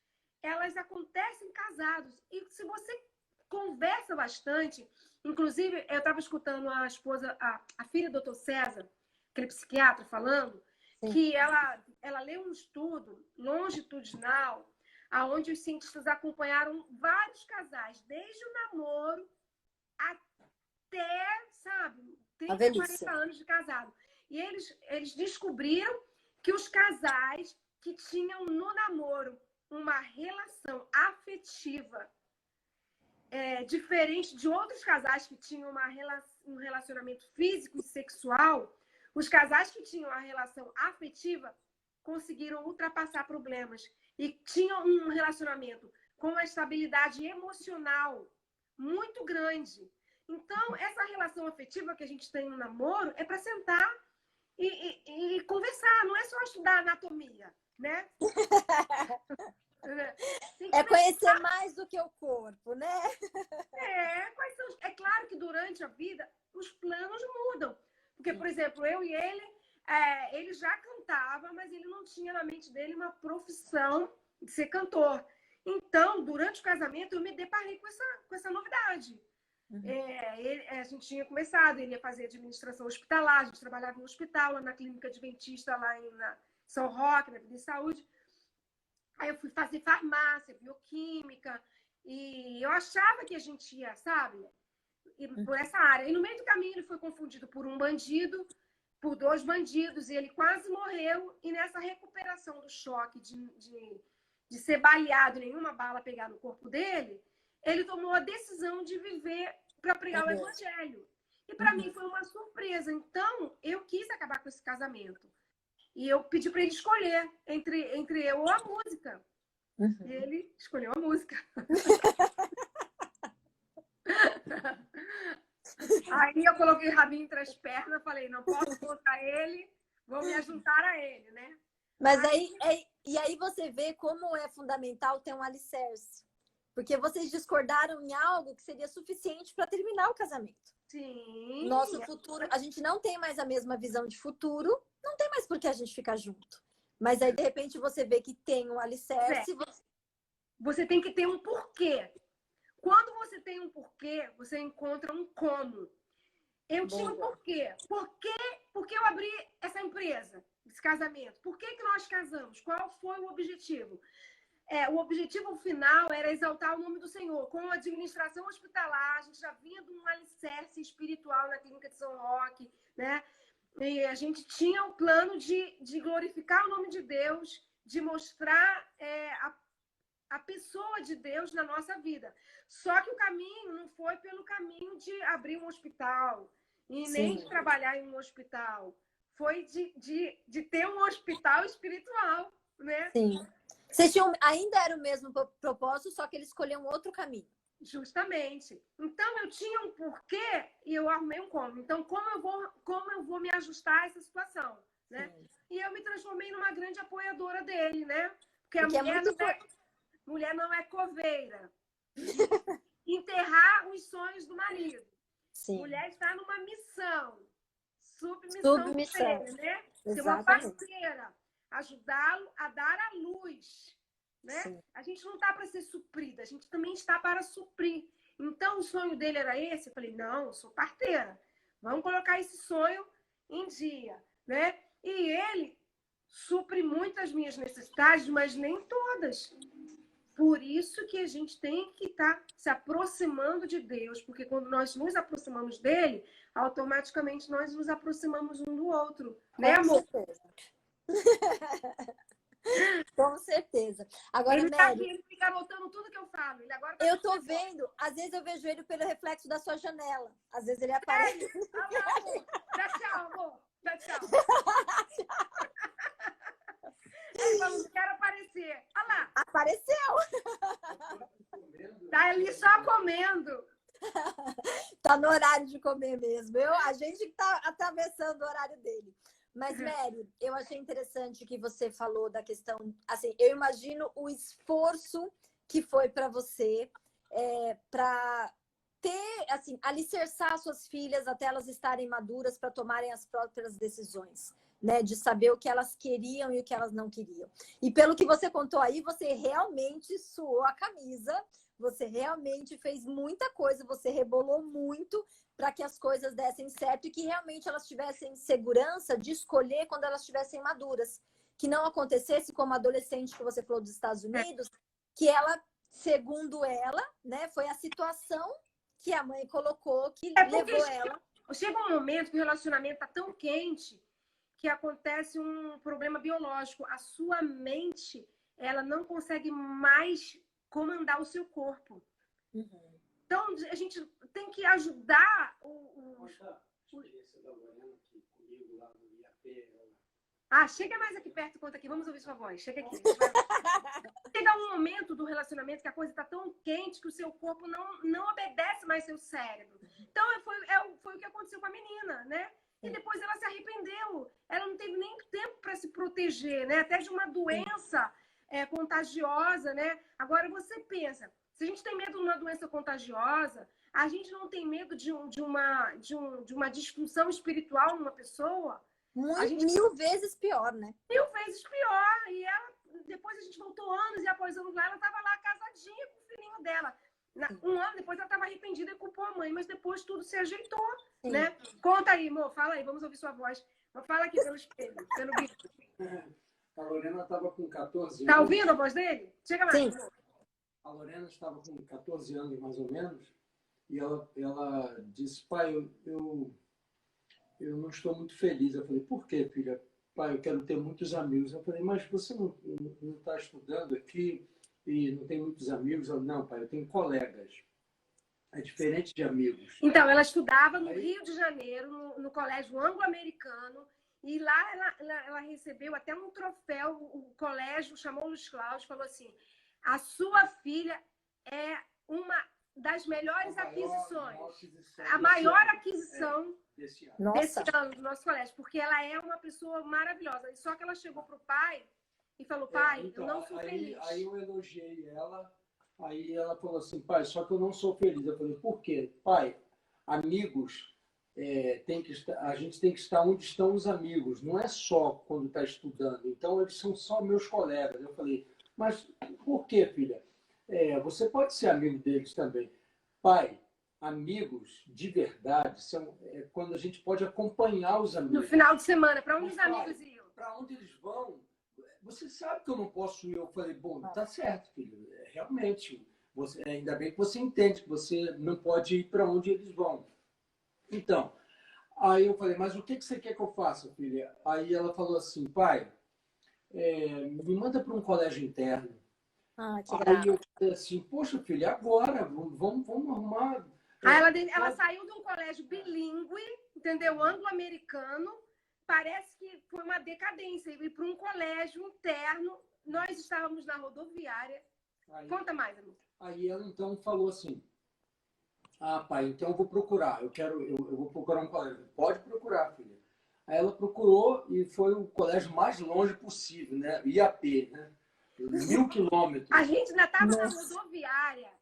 elas acontecem casados. E se você conversa bastante, inclusive eu estava escutando a filha do Dr. César, aquele psiquiatra, falando, sim, que ela leu um estudo longitudinal, onde os cientistas acompanharam vários casais, desde o namoro até, sabe, 30, 40 anos de casado. E eles descobriram que os casais que tinham no namoro uma relação afetiva diferente de outros casais que tinham um relacionamento físico e sexual, os casais que tinham a relação afetiva conseguiram ultrapassar problemas e tinham um relacionamento com uma estabilidade emocional muito grande. Então, essa relação afetiva que a gente tem no namoro é para sentar e conversar, não é só estudar anatomia, né? É conhecer mais do que o corpo, né? É claro que durante a vida os planos mudam. Porque, por exemplo, eu e ele já cantava, mas ele não tinha na mente dele uma profissão de ser cantor. Então, durante o casamento, eu me deparei com essa novidade. A gente tinha começado, ele ia fazer administração hospitalar, a gente trabalhava no hospital, lá na clínica adventista, lá em São Roque, na Vida e Saúde. Aí eu fui fazer farmácia, bioquímica, e eu achava que a gente ia, sabe, por essa área. E no meio do caminho ele foi confundido por um bandido, por 2 bandidos, e ele quase morreu. E nessa recuperação do choque de ser baleado, nenhuma bala pegar no corpo dele, ele tomou a decisão de viver para pregar o evangelho. E para mim foi uma surpresa. Então, eu quis acabar com esse casamento. E eu pedi para ele escolher entre eu ou a música. E ele escolheu a música. Aí eu coloquei o rabinho entre as pernas, falei, não posso contra ele, vou me juntar a ele, né? Mas aí você vê como é fundamental ter um alicerce. Porque vocês discordaram em algo que seria suficiente para terminar o casamento. Sim. Nosso futuro, a gente não tem mais a mesma visão de futuro, não tem mais por que a gente ficar junto. Mas aí, de repente, você vê que tem um alicerce. Você tem que ter um porquê. Quando você tem um porquê, você encontra um como. Eu tinha um porquê. Por que eu abri essa empresa, esse casamento? Por que nós casamos? Qual foi o objetivo? O objetivo final era exaltar o nome do Senhor. Com a administração hospitalar, a gente já vinha de um alicerce espiritual na clínica de São Roque, né? E a gente tinha o plano de glorificar o nome de Deus, de mostrar a pessoa de Deus na nossa vida. Só que o caminho não foi pelo caminho de abrir um hospital e nem de trabalhar em um hospital. Foi de ter um hospital espiritual, né? Sim. Vocês ainda era o mesmo propósito, só que ele escolheu um outro caminho. Justamente. Então, eu tinha um porquê e eu arrumei um como. Então, como eu vou me ajustar a essa situação, né? Sim. E eu me transformei numa grande apoiadora dele, né? Porque a mulher não é coveira. Enterrar os sonhos do marido. Sim. Mulher está numa missão. Submissão dele, né? Ser uma parceira. Ajudá-lo a dar a luz, né? Sim. A gente não está para ser suprida, a gente também está para suprir. Então, o sonho dele era esse? Eu falei, não, eu sou parteira. Vamos colocar esse sonho em dia, né? E ele supre muitas minhas necessidades, mas nem todas. Por isso que a gente tem que estar se aproximando de Deus, porque quando nós nos aproximamos dele, automaticamente nós nos aproximamos um do outro, né, amor? Com certeza. Com certeza. Agora, Ele tá Mary, aqui, ele fica anotando tudo que eu falo. Ele agora eu tô vendo, às vezes eu vejo ele pelo reflexo da sua janela. Às vezes ele aparece. Olha lá, amor. Dá tchau, amor. Dá tchau. Ele falou, não quero aparecer. Olha lá. Apareceu. Tá ali só comendo. Tá no horário de comer mesmo. A gente que tá atravessando o horário dele. Mas, Mary, eu achei interessante que você falou da questão, assim, eu imagino o esforço que foi para você para ter, assim, alicerçar suas filhas até elas estarem maduras para tomarem as próprias decisões, né? De saber o que elas queriam e o que elas não queriam. E pelo que você contou aí, você realmente suou a camisa, você realmente fez muita coisa, você rebolou muito para que as coisas dessem certo e que realmente elas tivessem segurança de escolher quando elas estivessem maduras. Que não acontecesse como a adolescente que você falou dos Estados Unidos, que ela, segundo ela, né, foi a situação que a mãe colocou que levou ela. Chega um momento que o relacionamento tá tão quente que acontece um problema biológico. A sua mente, ela não consegue mais comandar o seu corpo. Uhum. Então, a gente tem que ajudar chega mais aqui perto, conta aqui. Vamos ouvir sua voz. Chega aqui. Chega um momento do relacionamento que a coisa está tão quente que o seu corpo não obedece mais seu cérebro. Então, foi o que aconteceu com a menina, né? E depois ela se arrependeu. Ela não teve nem tempo para se proteger, né? Até de uma doença contagiosa, né? Agora, você pensa, se a gente tem medo de uma doença contagiosa, a gente não tem medo de uma disfunção espiritual numa pessoa? Mil vezes pior, né? 1000 vezes pior. E depois a gente voltou anos e após anos lá, ela estava lá casadinha com o filhinho dela. Um ano depois ela estava arrependida e culpou a mãe, mas depois tudo se ajeitou, né? Conta aí, amor, fala aí, vamos ouvir sua voz. Fala aqui pelo espelho, pelo vídeo. A Lorena estava com 14 anos. Tá ouvindo a voz dele? Chega mais. Sim. A Lorena estava com 14 anos, mais ou menos, e ela disse, pai, eu não estou muito feliz. Eu falei, por quê, filha? Pai, eu quero ter muitos amigos. Eu falei, mas você não está estudando aqui e não tem muitos amigos? Eu, não, pai, eu tenho colegas. É diferente de amigos. Então, ela estudava no Rio de Janeiro, no colégio anglo-americano, e lá ela recebeu até um troféu. O colégio chamou o Luiz Cláudio e falou assim, a sua filha é uma das melhores aquisições. A maior aquisição desse ano do nosso colégio, porque ela é uma pessoa maravilhosa. E só que ela chegou para o pai e falou, pai, então, eu não sou feliz. Aí eu elogiei ela, aí ela falou assim, pai, só que eu não sou feliz. Eu falei, por quê? Pai, amigos, a gente tem que estar onde estão os amigos, não é só quando está estudando. Então, eles são só meus colegas. Eu falei, mas por quê, filha? Você pode ser amigo deles também. Pai, amigos de verdade são quando a gente pode acompanhar os amigos. No final de semana, para onde os amigos iam? Para onde eles vão? Você sabe que eu não posso ir. Eu falei, bom, tá certo, filho. Realmente, ainda bem que você entende que você não pode ir para onde eles vão. Então, aí eu falei, mas o que você quer que eu faça, filha? Aí ela falou assim, pai, me manda para um colégio interno. Aí eu falei assim, poxa, filha, agora, vamos arrumar. Aí ela saiu de um colégio bilíngue, entendeu? Anglo-americano. Parece que foi uma decadência. Ir para um colégio interno. Nós estávamos na rodoviária. Conta mais, amor. Aí ela então falou assim, pai, então eu vou procurar. Eu vou procurar um colégio. Pode procurar, filha. Aí ela procurou e foi o colégio mais longe possível, né? IAP, né? 1000 quilômetros. A gente ainda estava na rodoviária.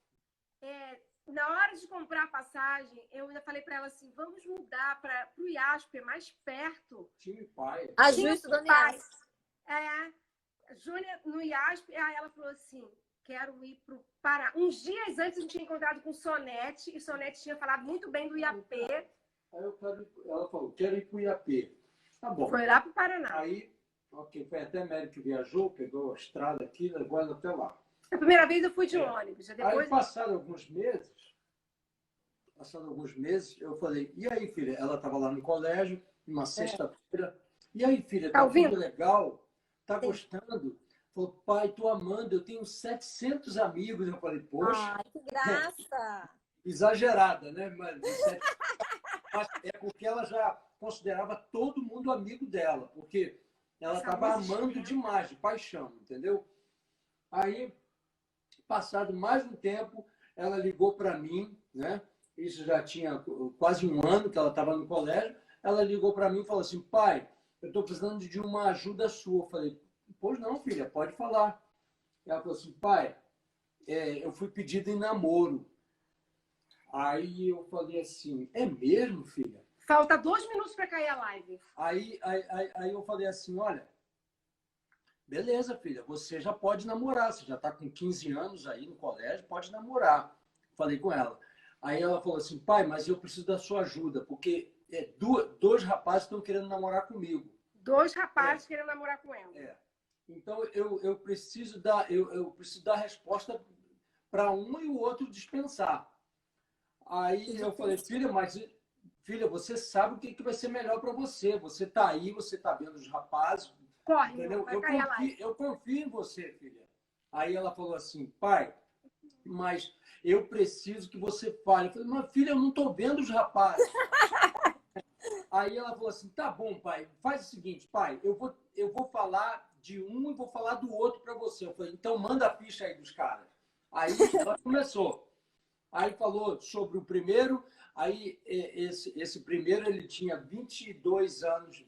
Na hora de comprar a passagem, eu ainda falei para ela assim, vamos mudar para o IASP, é mais perto. Time pai. A Ju estudou no IASP. Júnior no IASP. Aí ela falou assim, quero ir para o Pará. Uns dias antes eu tinha encontrado com Sonete, e Sonete tinha falado muito bem do Iapê. Aí ela falou, quero ir para o Iapê. Tá bom. Foi lá para o Paraná. Aí, ok, foi até América que viajou, pegou a estrada aqui, levou ela até lá. A primeira vez eu fui de ônibus. Depois... Aí passaram alguns meses, eu falei, e aí, filha? Ela estava lá no colégio, numa sexta-feira. E aí, filha, tá tudo legal? Tá gostando? Falou, pai, tô amando, eu tenho 700 amigos. Eu falei, poxa. Ai, que graça! Exagerada, né? Mas é porque ela já considerava todo mundo amigo dela, porque ela estava amando demais, de paixão, entendeu? Aí, passado mais um tempo, ela ligou para mim, né? Isso já tinha quase um ano que ela estava no colégio. Ela ligou para mim e falou assim, pai, eu estou precisando de uma ajuda sua. Eu falei, pois não, filha, pode falar. Ela falou assim, pai, eu fui pedido em namoro. Aí eu falei assim, é mesmo, filha? Falta 2 minutos para cair a live. Aí eu falei assim, olha, beleza, filha, você já pode namorar, você já está com 15 anos aí no colégio, pode namorar. Falei com ela. Aí ela falou assim, pai, mas eu preciso da sua ajuda, porque dois rapazes estão querendo namorar comigo. 2 rapazes querendo namorar com ela. Então eu preciso dar resposta para um e o outro dispensar. Aí eu falei, filha, você sabe o que vai ser melhor para você. Você está aí, você está vendo os rapazes. Corre, entendeu? vai cair a live. Eu confio em você, filha. Aí ela falou assim, pai, mas eu preciso que você fale. Eu falei, mas filha, eu não estou vendo os rapazes. Aí ela falou assim, tá bom, pai, faz o seguinte, pai, eu vou falar de um e vou falar do outro para você. Eu falei, então manda a ficha aí dos caras. Aí ela começou. Aí falou sobre o primeiro, aí esse primeiro ele tinha 22 anos, já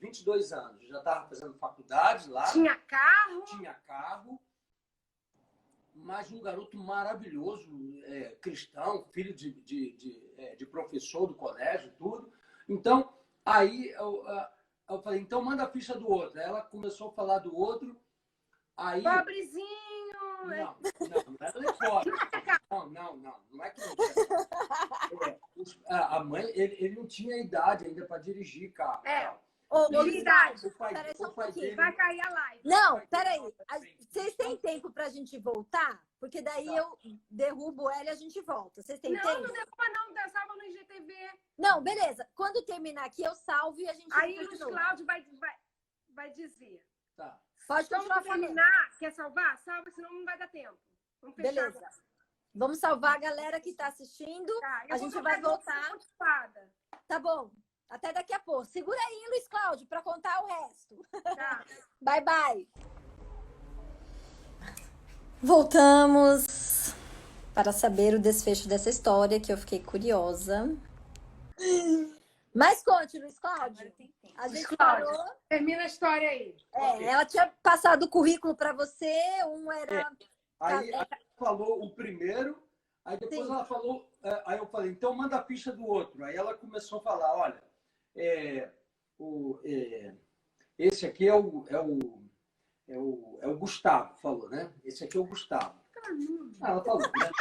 estava fazendo faculdade lá. Tinha carro, mas um garoto maravilhoso, cristão, filho de professor do colégio, tudo. Então, aí eu falei, então manda a ficha do outro. Aí ela começou a falar do outro. Aí... Pobrezinho! Não ela é pobre. Não é que não tinha. A mãe, ele não tinha idade ainda para dirigir carro. Idade. Peraí só um pouquinho. Vai cair a live. Não, peraí. Vocês têm tempo pra gente voltar? Porque daí eu derrubo ela e a gente volta. Vocês têm tempo? Não derruba não, salva no IGTV. Não, beleza. Quando terminar aqui, eu salvo e a gente aí o continua. Cláudio vai dizer. Tá. Pode continuar Vamos terminar? Quer salvar? Salva, senão não vai dar tempo. Vamos fechar. Beleza. Agora. Vamos salvar a galera que está assistindo. A gente vai voltar. Tá bom. Até daqui a pouco. Segura aí, Luiz Cláudio, para contar o resto. Tá. Bye, bye. Voltamos para saber o desfecho dessa história, que eu fiquei curiosa. Mas conte, Luiz Cláudio. A gente parou. Termina a história aí. Okay. Ela tinha passado o currículo para você, um era... Aí ela falou o primeiro, aí depois ela falou... Aí eu falei, então manda a ficha do outro. Aí ela começou a falar, olha, esse aqui é o Gustavo, falou, né? Esse aqui é o Gustavo. Ela falou, né?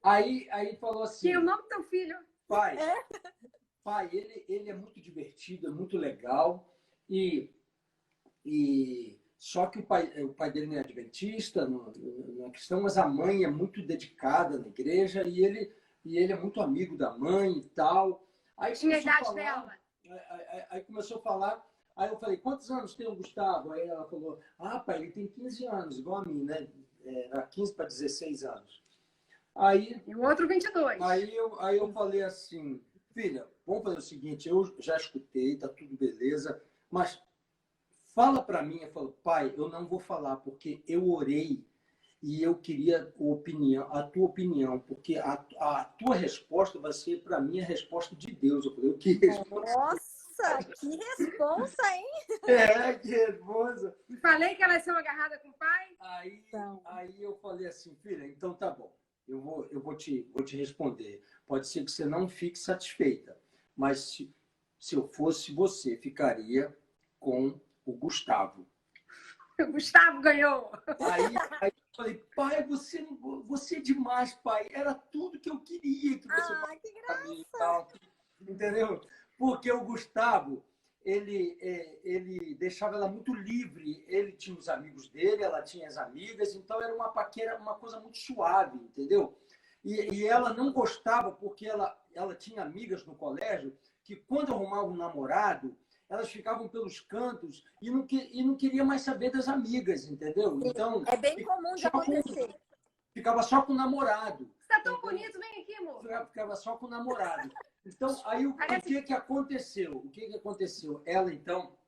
Aí falou assim... E o nome do teu filho? Pai, ele é muito divertido, é muito legal. E só que o pai dele não é adventista, não é cristão, mas a mãe é muito dedicada na igreja e ele é muito amigo da mãe e tal. Aí tinha a idade dela. Aí começou a falar. Aí eu falei, quantos anos tem o Gustavo? Aí ela falou, pai, ele tem 15 anos, igual a mim, né? Era 15 para 16 anos. Aí, e o outro 22. Aí eu falei assim, filha, vamos fazer o seguinte, eu já escutei, tá tudo beleza, mas fala para mim. Eu falo, pai, eu não vou falar porque eu orei e eu queria a tua opinião, porque a tua resposta vai ser para mim a resposta de Deus. Eu falei, o que resposta? Nossa, que responsa, hein? Que resposta. Falei que elas são agarradas com o pai? Aí eu falei assim, filha, então tá bom. Eu vou te responder. Pode ser que você não fique satisfeita, mas se eu fosse você, ficaria com o Gustavo. O Gustavo ganhou. Falei, pai, você é demais, pai. Era tudo que eu queria que você Ah, que pra mim e tal. Entendeu? Porque o Gustavo, ele deixava ela muito livre. Ele tinha os amigos dele, ela tinha as amigas, então era uma paquera, uma coisa muito suave, entendeu? E ela não gostava porque ela tinha amigas no colégio que, quando arrumava um namorado, elas ficavam pelos cantos e não queria mais saber das amigas, entendeu? Então, é bem comum de acontecer. ficava só com o namorado. Você tá tão bonito, vem aqui, amor. Ficava só com o namorado. Então, aí o que aconteceu? O que aconteceu? Ela, então,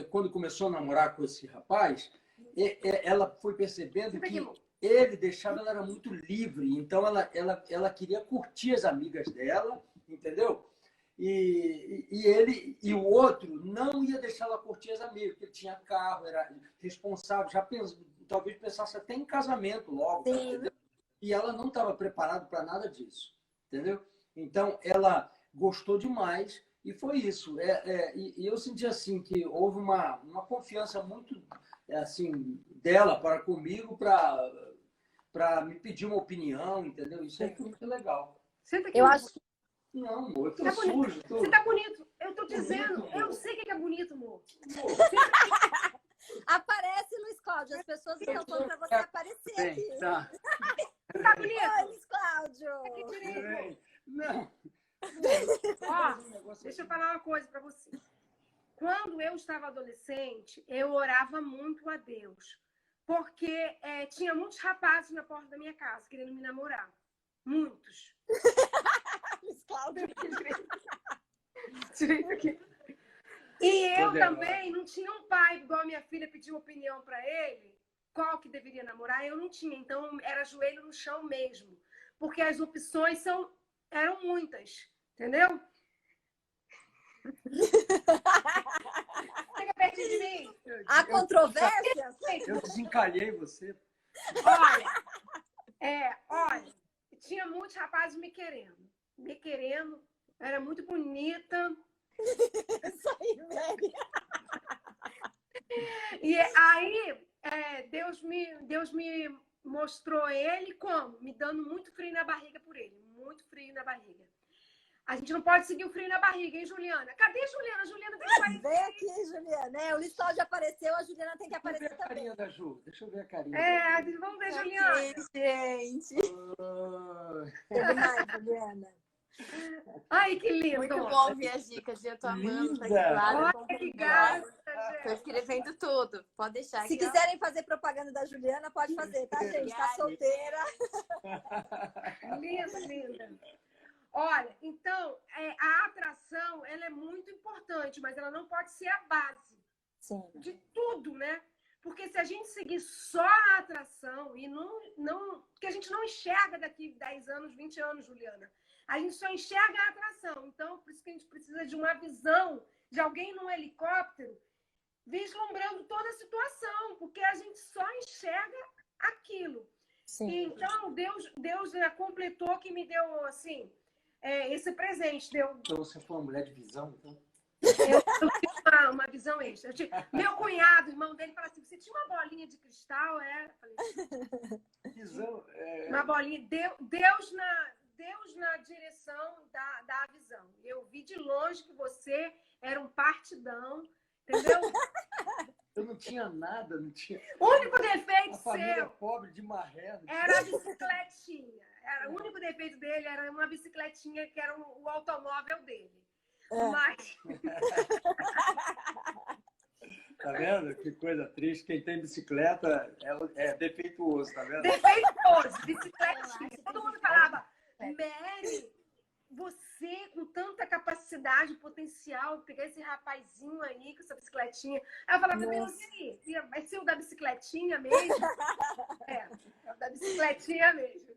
quando começou a namorar com esse rapaz, ela foi percebendo que ele deixava, ela era muito livre, então ela queria curtir as amigas dela, entendeu? E o outro não ia deixar ela curtir as amigas, porque ele tinha carro, era responsável, talvez pensasse até em casamento logo, entendeu? E ela não estava preparada para nada disso, entendeu? Então, ela gostou demais e foi isso. E eu senti assim que houve uma confiança muito assim dela para comigo, para me pedir uma opinião, entendeu? Isso aí foi muito legal. Senta aqui, Eu amor. acho Não, amor, eu tô Tá sujo. Você tá bonito. Eu tô dizendo. Eu sei o que é bonito, amor. aparece, Luiz Cláudio. As pessoas estão falando para você aparecer aqui. Tá. Tá bonito? Oi, Luiz Cláudio. Aqui direito. Não. Ó, deixa eu falar uma coisa para você. Quando eu estava adolescente, eu orava muito a Deus. Porque tinha muitos rapazes na porta da minha casa querendo me namorar. Muitos. Luiz Cláudio. Direito aqui. E eu também não tinha um pai, igual a minha filha pediu opinião para ele, qual que deveria namorar, eu não tinha. Então, era joelho no chão mesmo. Porque as opções eram muitas. Entendeu? Fica pertinho de mim. Há controvérsias? Eu desencalhei você. Olha, tinha muitos rapazes me querendo, era muito bonita. Isso aí, velho. E aí, Deus me mostrou ele como? Me dando muito frio na barriga por ele, muito frio na barriga. A gente não pode seguir o frio na barriga, hein, Juliana? Cadê a Juliana? Juliana tem que aparecer. Vem aqui, Juliana. O Luiz Cláudio apareceu, a Juliana tem que aparecer também. Carinha da Ju. Deixa eu ver a carinha. Vamos ver, Juliana. Gente. Tudo mais, Juliana. Ai, que lindo. Muito bom ouvir as dicas, eu tô amando. Tá aqui Linda. do lado, Olha que gata, tô gente. escrevendo tudo. Pode deixar. Se aqui, ó. quiserem fazer propaganda da Juliana, pode fazer, tá, gente? Tá solteira. Linda, linda. Olha, então, a atração, ela é muito importante, mas ela não pode ser a base de tudo, né? Porque se a gente seguir só a atração e porque a gente não enxerga daqui 10 anos, 20 anos, Juliana. A gente só enxerga a atração. Então, por isso que a gente precisa de uma visão de alguém num helicóptero vislumbrando toda a situação, porque a gente só enxerga aquilo. Sim. Então, Deus completou que me deu, assim, esse presente. Então você foi uma mulher de visão, então? Eu tive uma visão extra. Meu cunhado, irmão dele, falou assim, você tinha uma bolinha de cristal? Eu falei, Visão. uma bolinha. Deus na direção da visão. Eu vi de longe que você era um partidão, entendeu? Eu não tinha nada, não tinha. O único defeito A família seu pobre de maré. era a bicicletinha. O único defeito dele era uma bicicletinha que era o automóvel dele. Mas... Tá vendo? Que coisa triste. Quem tem bicicleta é defeituoso, tá vendo? Defeituoso, bicicletinha. Todo mundo falava, Mary, você com tanta capacidade, potencial, pegar esse rapazinho aí com essa bicicletinha. Aí eu falava, Deus, e aí? Vai ser o da bicicletinha mesmo? É o da bicicletinha mesmo.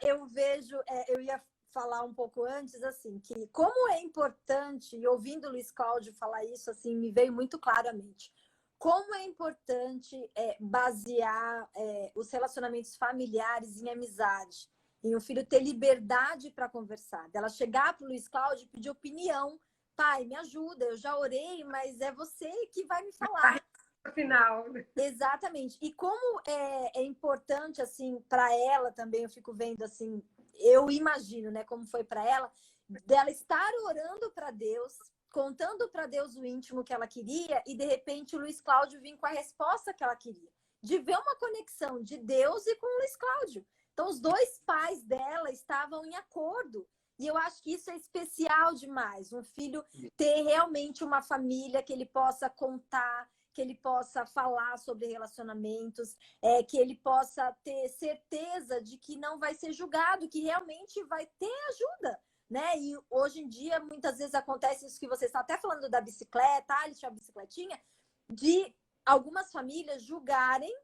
Eu vejo, eu ia falar um pouco antes, assim, que como é importante, e ouvindo o Luiz Cláudio falar isso, assim, me veio muito claramente, como é importante basear os relacionamentos familiares em amizade, em o filho ter liberdade para conversar, dela chegar para o Luiz Cláudio e pedir opinião, pai, me ajuda, eu já orei, mas é você que vai me falar. final. Exatamente. E como é importante, assim, para ela também, eu fico vendo, assim, eu imagino, né, como foi para ela, dela estar orando para Deus, contando para Deus o íntimo que ela queria, e de repente o Luiz Cláudio vir com a resposta que ela queria. De ver uma conexão de Deus e com o Luiz Cláudio. Então, os dois pais dela estavam em acordo. E eu acho que isso é especial demais. Um filho ter realmente uma família que ele possa contar, que ele possa falar sobre relacionamentos, que ele possa ter certeza de que não vai ser julgado, que realmente vai ter ajuda, né? E hoje em dia, muitas vezes acontece isso que você está até falando da bicicleta, ele tinha uma bicicletinha, de algumas famílias julgarem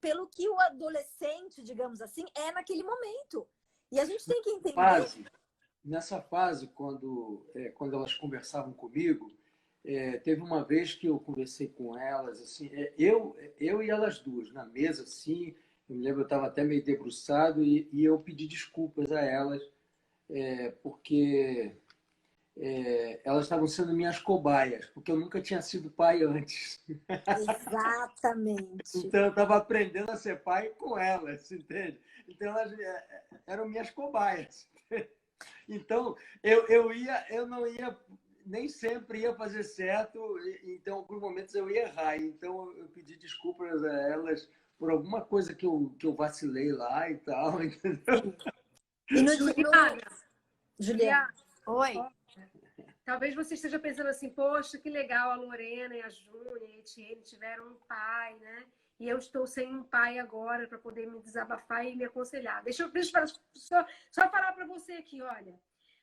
pelo que o adolescente, digamos assim, é naquele momento. E a gente tem que entender... Nessa fase, quando elas conversavam comigo, teve uma vez que eu conversei com elas, assim, eu e elas duas, na mesa, assim, eu me lembro, eu estava até meio debruçado e eu pedi desculpas a elas, porque elas estavam sendo minhas cobaias, porque eu nunca tinha sido pai antes. Exatamente. Então, eu estava aprendendo a ser pai com elas, entende? Então, elas eram minhas cobaias. Então, eu não ia, nem sempre ia fazer certo, então, em alguns momentos eu ia errar. Então, eu pedi desculpas a elas por alguma coisa que eu vacilei lá e tal, entendeu? E no Juliana, Oi. talvez você esteja pensando assim, poxa, que legal, a Lorena e a Júlia e a Etienne tiveram um pai, né? E eu estou sem um pai agora para poder me desabafar e me aconselhar. Deixa eu só falar para você aqui, olha.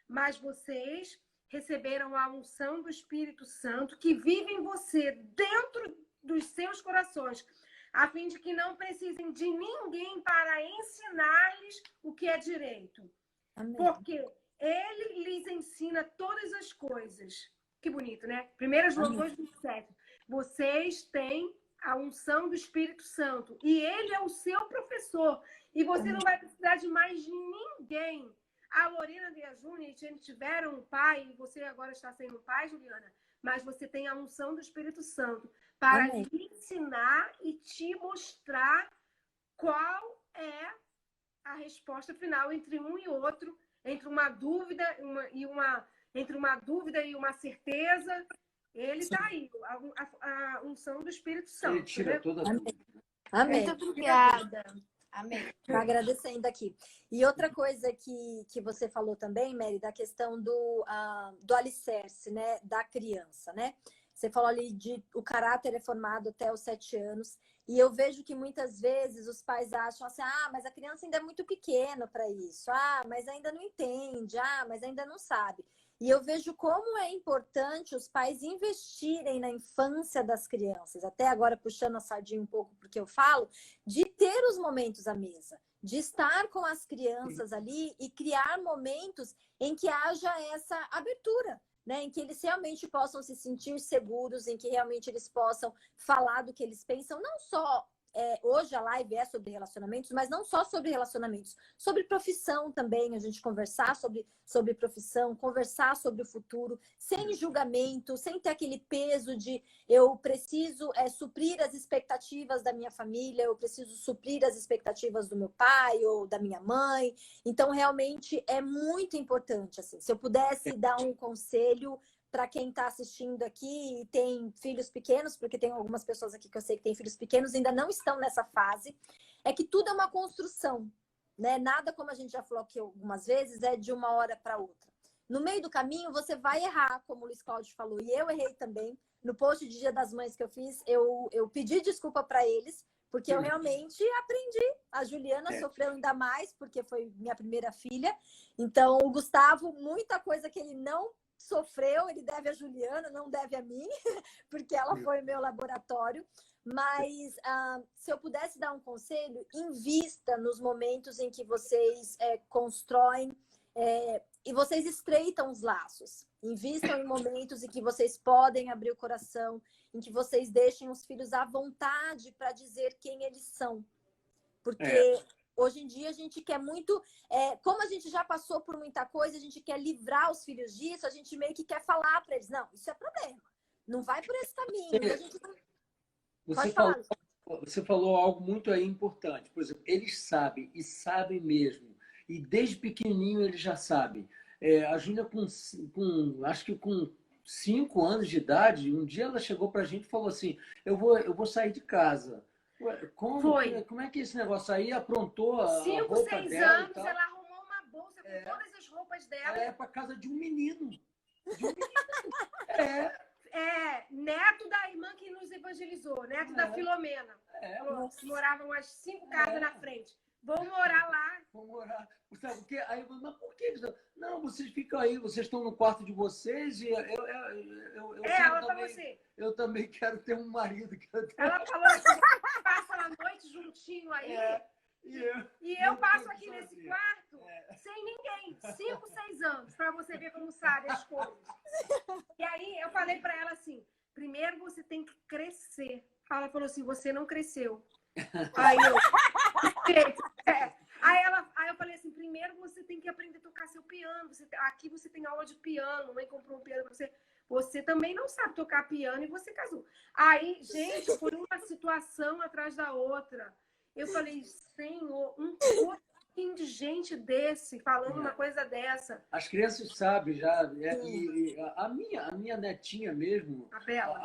Mas vocês receberam a unção do Espírito Santo que vive em você, dentro dos seus corações, a fim de que não precisem de ninguém para ensinar-lhes o que é direito. Amém. Porque ele lhes ensina todas as coisas. Que bonito, né? 1 João 2,27. Vocês têm a unção do Espírito Santo. E ele é o seu professor. E você não vai precisar de mais de ninguém. A Lorena e a Júlia tiveram um pai, e você agora está sem um pai, Juliana, mas você tem a unção do Espírito Santo para lhe ensinar e te mostrar qual é a resposta final entre um e outro, entre uma dúvida e uma certeza. Ele está aí, a unção do Espírito Santo. Ele tira toda a dúvida. Amém. Muito obrigada. Amém. Agradecendo aqui. E outra coisa que você falou também, Mary, da questão do alicerce, né, da criança, né? Você falou ali de o caráter é formado até os 7 anos. E eu vejo que muitas vezes os pais acham assim, mas a criança ainda é muito pequena para isso. Mas ainda não entende. Mas ainda não sabe. E eu vejo como é importante os pais investirem na infância das crianças. Até agora, puxando a sardinha um pouco porque eu falo, de ter os momentos à mesa. De estar com as crianças ali e criar momentos em que haja essa abertura. Né, em que eles realmente possam se sentir seguros, em que realmente eles possam falar do que eles pensam, não só, hoje a live é sobre relacionamentos, mas não só sobre relacionamentos, sobre profissão também, a gente conversar sobre profissão, conversar sobre o futuro, sem julgamento, sem ter aquele peso de eu preciso suprir as expectativas da minha família, eu preciso suprir as expectativas do meu pai ou da minha mãe. Então, realmente, é muito importante. Assim, se eu pudesse dar um conselho para quem está assistindo aqui e tem filhos pequenos, porque tem algumas pessoas aqui que eu sei que têm filhos pequenos e ainda não estão nessa fase, é que tudo é uma construção. Né? Nada, como a gente já falou aqui algumas vezes, é de uma hora para outra. No meio do caminho, você vai errar, como o Luiz Cláudio falou, e eu errei também. No post de Dia das Mães que eu fiz, eu pedi desculpa para eles, porque eu realmente aprendi. A Juliana sofreu ainda mais, porque foi minha primeira filha. Então, o Gustavo, muita coisa que ele não sofreu, ele deve a Juliana, não deve a mim, porque ela foi meu laboratório. Mas se eu pudesse dar um conselho, invista nos momentos em que vocês constroem e vocês estreitam os laços. Invistam em momentos em que vocês podem abrir o coração, em que vocês deixem os filhos à vontade para dizer quem eles são. Porque hoje em dia a gente quer muito... como a gente já passou por muita coisa, a gente quer livrar os filhos disso, a gente meio que quer falar para eles, não, isso é problema. Não vai por esse caminho. A gente não... Pode Você falar. você falou algo muito aí importante. Por exemplo, eles sabem, e sabem mesmo. E desde pequenininho eles já sabem. A Júlia, acho que com 5 anos de idade, um dia ela chegou para a gente e falou assim: eu vou sair de casa. Ué, como? Foi. Como é que é esse negócio aí? Aprontou a 5, roupa 6 dela e anos, tal. ela arrumou uma bolsa com todas as roupas dela. Ela é para casa de um menino. De um menino. Neto da irmã que nos evangelizou, neto da Filomena. Falou que moravam umas 5 casas na frente. Vou morar lá. Vou morar. Sabe por quê? Aí, mas por que? Não, vocês ficam aí, vocês estão no quarto de vocês e Ela falou assim. eu também quero ter um marido. Ela falou assim: passa a noite juntinho aí. E eu passo aqui nesse quarto sem ninguém. 5, 6 anos, para você ver como sabe as coisas. E aí eu falei para ela assim: primeiro você tem que crescer. Ela falou assim: você não cresceu. Aí eu falei assim: primeiro você tem que aprender a tocar seu piano. Aqui você tem aula de piano, mãe comprou um piano para você. Você também não sabe tocar piano e você casou. Aí, gente, foi uma situação atrás da outra. Eu falei: Senhor, um pouquinho de gente desse falando uma coisa dessa. As crianças sabem já. A minha netinha mesmo, a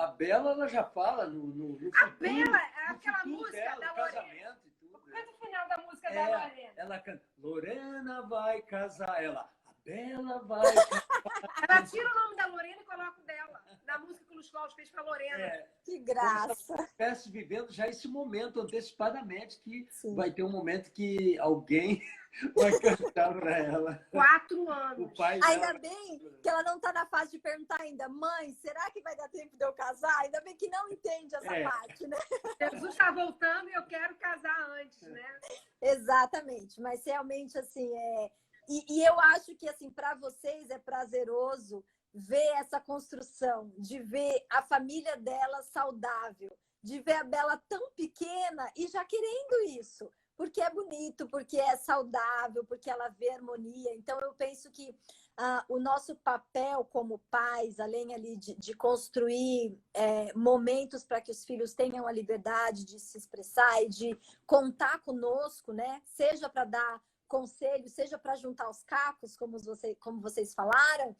Bela, ela já fala no futuro. A Bela, aquela música dela, da casamento e tudo. Canta o final da música da Lorena. Ela canta: Lorena vai casar. A Bela vai casar. Ela tira o nome da Lorena e coloca o dela. Da música que o Luiz Cláudio fez pra Lorena. Que graça. Estivesse vivendo já esse momento antecipadamente, que Sim. vai ter um momento que alguém vai cantar para ela. 4 anos. O pai Ainda bem que ela não está na fase de perguntar ainda: mãe, será que vai dar tempo de eu casar? Ainda bem que não entende essa parte, né? Jesus está voltando e eu quero casar antes, né? Exatamente. Mas realmente, assim, E eu acho que, assim, para vocês é prazeroso ver essa construção, de ver a família dela saudável, de ver a Bela tão pequena e já querendo isso, porque é bonito, porque é saudável, porque ela vê harmonia. Então, eu penso que o nosso papel como pais, além ali de construir momentos para que os filhos tenham a liberdade de se expressar e de contar conosco, né? Seja para dar conselho, seja para juntar os cacos, como vocês falaram,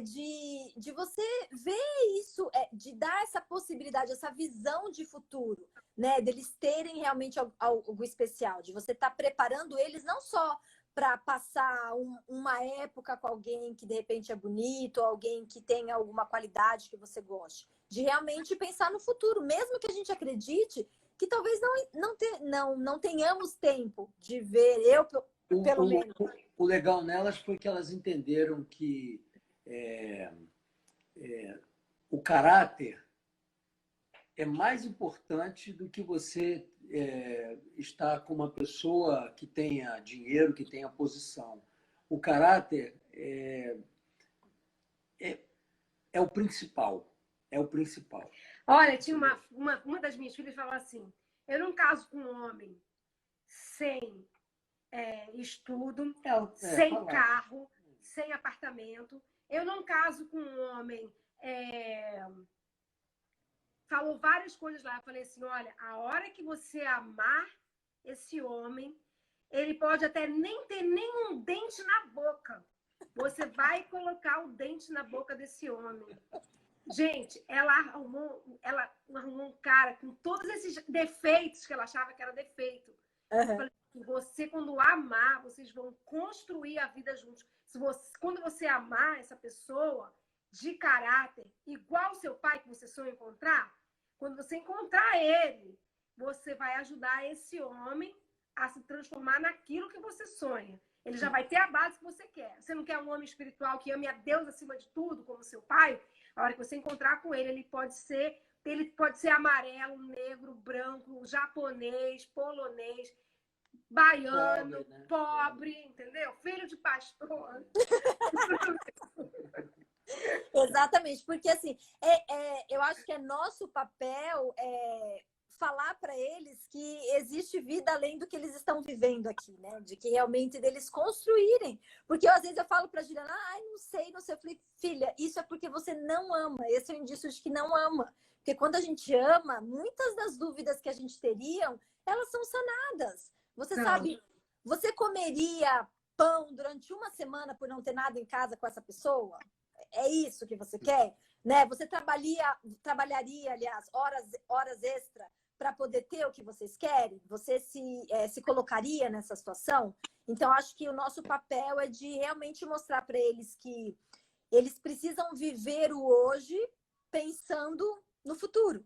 de você ver isso, de dar essa possibilidade, essa visão de futuro, né? Deles terem realmente algo especial, de você estar preparando eles não só para passar uma época com alguém que de repente é bonito, ou alguém que tenha alguma qualidade que você goste, de realmente pensar no futuro, mesmo que a gente acredite que talvez não tenhamos tempo de ver, pelo menos. O legal nelas foi que elas entenderam que o caráter é mais importante do que você estar com uma pessoa que tenha dinheiro, que tenha posição. O caráter é o principal. É o principal. Olha, tinha uma das minhas filhas falou assim: eu não caso com um homem sem estudo, sem carro, sem apartamento. Eu não caso com um homem. Falou várias coisas lá. Eu falei assim: olha, a hora que você amar esse homem, ele pode até nem ter nenhum dente na boca. Você vai colocar o dente na boca desse homem. Gente, ela arrumou um cara com todos esses defeitos que ela achava que era defeito. Uhum. Eu falei: você, quando amar, vocês vão construir a vida juntos. Quando você amar essa pessoa de caráter, igual o seu pai que você sonha encontrar, quando você encontrar ele, você vai ajudar esse homem a se transformar naquilo que você sonha. Ele já vai ter a base que você quer. Você não quer um homem espiritual que ame a Deus acima de tudo, como seu pai? A hora que você encontrar com ele, ele pode ser amarelo, negro, branco, japonês, polonês, baiano, pobre, entendeu? Filho de pastor. Exatamente, porque assim, eu acho que é nosso papel falar para eles que existe vida além do que eles estão vivendo aqui, né? De que realmente deles construírem. Porque às vezes eu falo para a Juliana, ai, não sei. Eu falei, filha, isso é porque você não ama. Esse é um indício de que não ama. Porque quando a gente ama, muitas das dúvidas que a gente teria, elas são sanadas. Você sabe, você comeria pão durante uma semana por não ter nada em casa com essa pessoa? É isso que você quer? Né? Você trabalharia, aliás, horas extra para poder ter o que vocês querem? Você se colocaria nessa situação? Então, acho que o nosso papel é de realmente mostrar para eles que eles precisam viver o hoje pensando no futuro.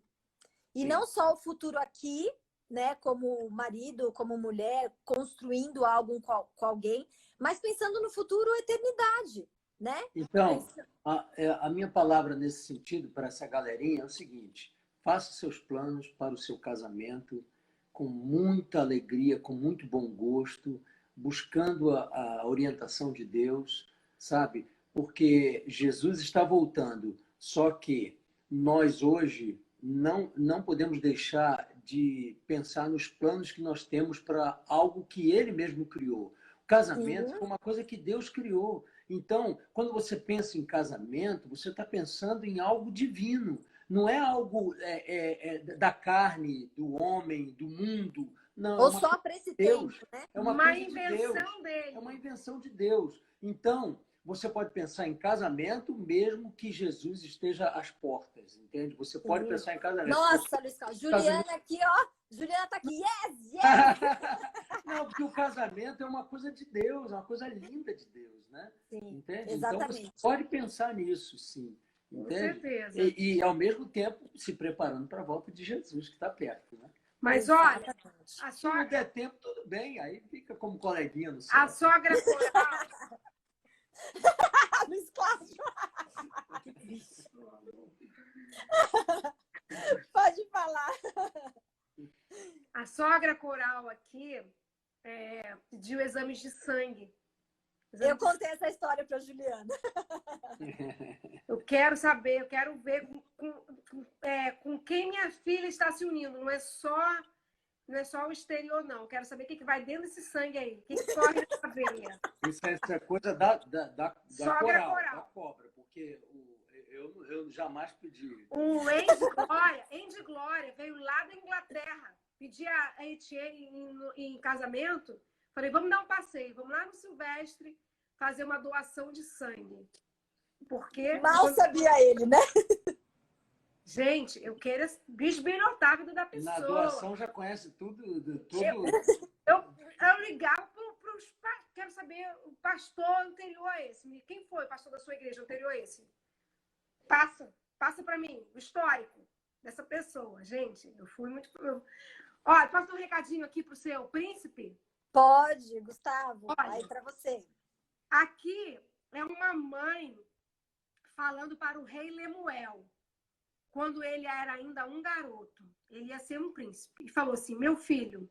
E não só o futuro aqui, né, como marido, como mulher, construindo algo com alguém, mas pensando no futuro, eternidade, né? Então, a minha palavra nesse sentido para essa galerinha é o seguinte: faça seus planos para o seu casamento com muita alegria, com muito bom gosto, buscando a orientação de Deus, sabe? Porque Jesus está voltando, só que nós hoje não podemos deixar de pensar nos planos que nós temos para algo que Ele mesmo criou. O casamento foi uma coisa que Deus criou. Então, quando você pensa em casamento, você está pensando em algo divino. Não é algo da carne, do homem, do mundo. Não, ou só para esse tempo, né? É uma coisa de Deus. Dele. É uma invenção de Deus. Então, você pode pensar em casamento mesmo que Jesus esteja às portas, entende? Você pode pensar em casamento. Nossa, Luiz Carlos, Juliana aqui, ó. Juliana tá aqui, yes! Não, porque o casamento é uma coisa de Deus, é uma coisa linda de Deus, né? Sim, entende? exatamente. Então, você pode pensar nisso, sim. Entende? Com certeza. E, ao mesmo tempo, se preparando para a volta de Jesus, que está perto, né? Mas, olha, se não der tempo, tudo bem. Aí fica como coleguinha no céu. A sogra coral... Luiz Cláudio. Pode falar. A sogra coral aqui pediu exames de sangue. Eu contei essa história para a Juliana. Eu quero saber, eu quero ver com quem minha filha está se unindo. Não é só o exterior, não. Eu quero saber o que vai dentro desse sangue aí. O que corre nessa veia. Isso é coisa da Sogra coral, coral. da cobra, porque eu jamais pedi. O Andy Glória veio lá da Inglaterra. Pedi a Etienne em casamento. Falei, vamos dar um passeio. Vamos lá no Silvestre fazer uma doação de sangue. Porque... Mal sabia ele, né? Gente, eu quero bisbilhotar a vida da pessoa. Na doação já conhece tudo. Eu ligava para os... Quero saber o pastor anterior a esse. Quem foi o pastor da sua igreja anterior a esse? Passa para mim o histórico dessa pessoa. Gente, eu fui muito... Olha, posso dar um recadinho aqui para o seu príncipe? Pode, Gustavo. Olha, aí para você. Aqui é uma mãe falando para o rei Lemuel, quando ele era ainda um garoto. Ele ia ser um príncipe. E falou assim, meu filho,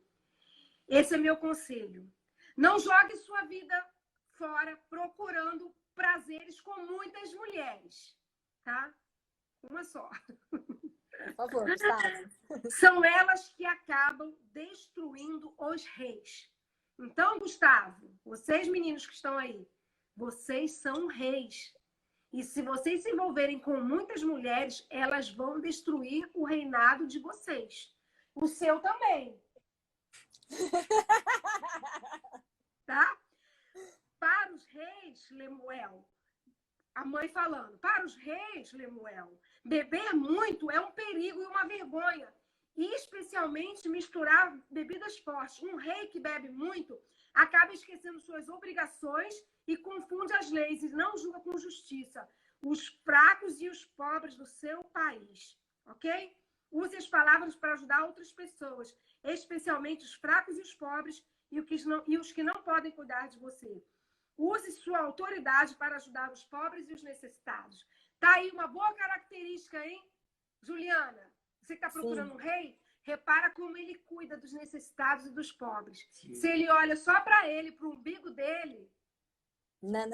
esse é meu conselho. Não jogue sua vida fora procurando prazeres com muitas mulheres, tá? Uma só. Por favor, Gustavo. São elas que acabam destruindo os reis. Então, Gustavo, vocês meninos que estão aí, vocês são reis. E se vocês se envolverem com muitas mulheres, elas vão destruir o reinado de vocês. O seu também. Tá? Para os reis, Lemuel, a mãe falando, para os reis, Lemuel, beber muito é um perigo e uma vergonha. E especialmente misturar bebidas fortes. Um rei que bebe muito acaba esquecendo suas obrigações e confunde as leis e não julga com justiça os fracos e os pobres do seu país. Ok? Use as palavras para ajudar outras pessoas, especialmente os fracos e os pobres e os que não podem cuidar de você. Use sua autoridade para ajudar os pobres e os necessitados. Tá aí uma boa característica, hein, Juliana? Você que está procurando um rei, repara como ele cuida dos necessitados e dos pobres. Sim. Se ele olha só para ele, para o umbigo dele... Não.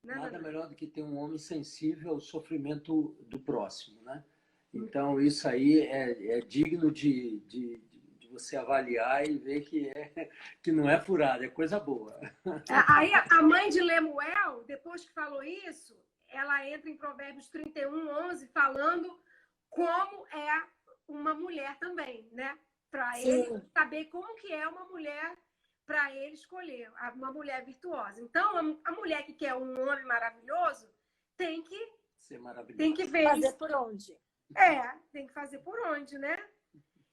Nada melhor do que ter um homem sensível ao sofrimento do próximo, né? Então, isso aí é digno de você avaliar e ver que não é furado, é coisa boa. Aí a mãe de Lemuel, depois que falou isso, ela entra em Provérbios 31:11, falando como é uma mulher também, né? Para ele saber como que é uma mulher para ele escolher, uma mulher virtuosa. Então, a mulher que quer um homem maravilhoso tem que Ser maravilhoso. tem que ver Fazer isso. por onde? Tem que fazer por onde, né?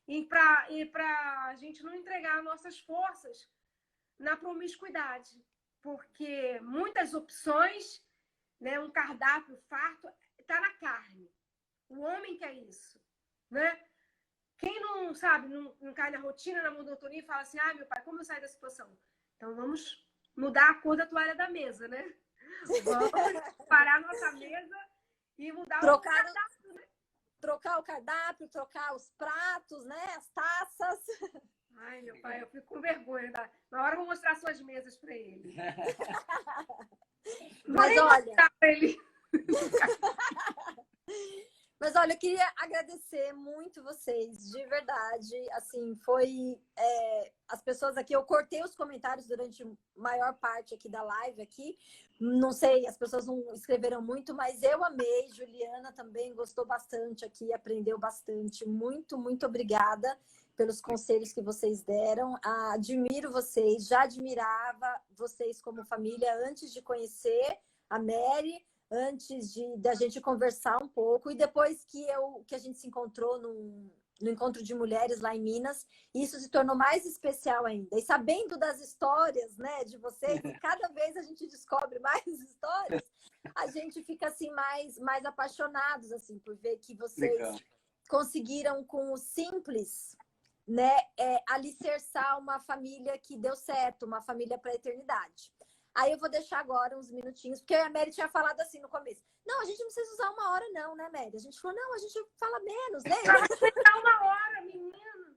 E para a gente não entregar nossas forças na promiscuidade, porque muitas opções, né, um cardápio farto, está na carne. O homem quer isso, né? Quem não sabe, não cai na rotina, na monotonia e fala assim, meu pai, como eu saio da situação? Então vamos mudar a cor da toalha da mesa, né? Vamos parar a nossa mesa e mudar o cardápio, né? Trocar o cardápio, trocar os pratos, né? As taças. Ai, meu pai, eu fico com vergonha. Na hora eu vou mostrar suas mesas para ele. Mas olha, ele. Mas olha, eu queria agradecer muito vocês, de verdade. Assim, foi as pessoas aqui. Eu cortei os comentários durante a maior parte aqui da live aqui. Não sei, as pessoas não escreveram muito, mas eu amei. Juliana também gostou bastante aqui, aprendeu bastante. Muito, muito obrigada pelos conselhos que vocês deram. Admiro vocês, já admirava vocês como família antes de conhecer a Mary, antes da gente conversar um pouco, e depois que a gente se encontrou no encontro de mulheres lá em Minas, isso se tornou mais especial ainda. E sabendo das histórias, né, de vocês, e cada vez a gente descobre mais histórias, a gente fica assim mais apaixonados assim por ver que vocês conseguiram com o simples, né, alicerçar uma família que deu certo, uma família para a eternidade. Aí eu vou deixar agora uns minutinhos, porque a Mary tinha falado assim no começo. Não, a gente não precisa usar 1 hora não, né, Mary? A gente falou, não, a gente fala menos, né? Vai 1 hora, menina.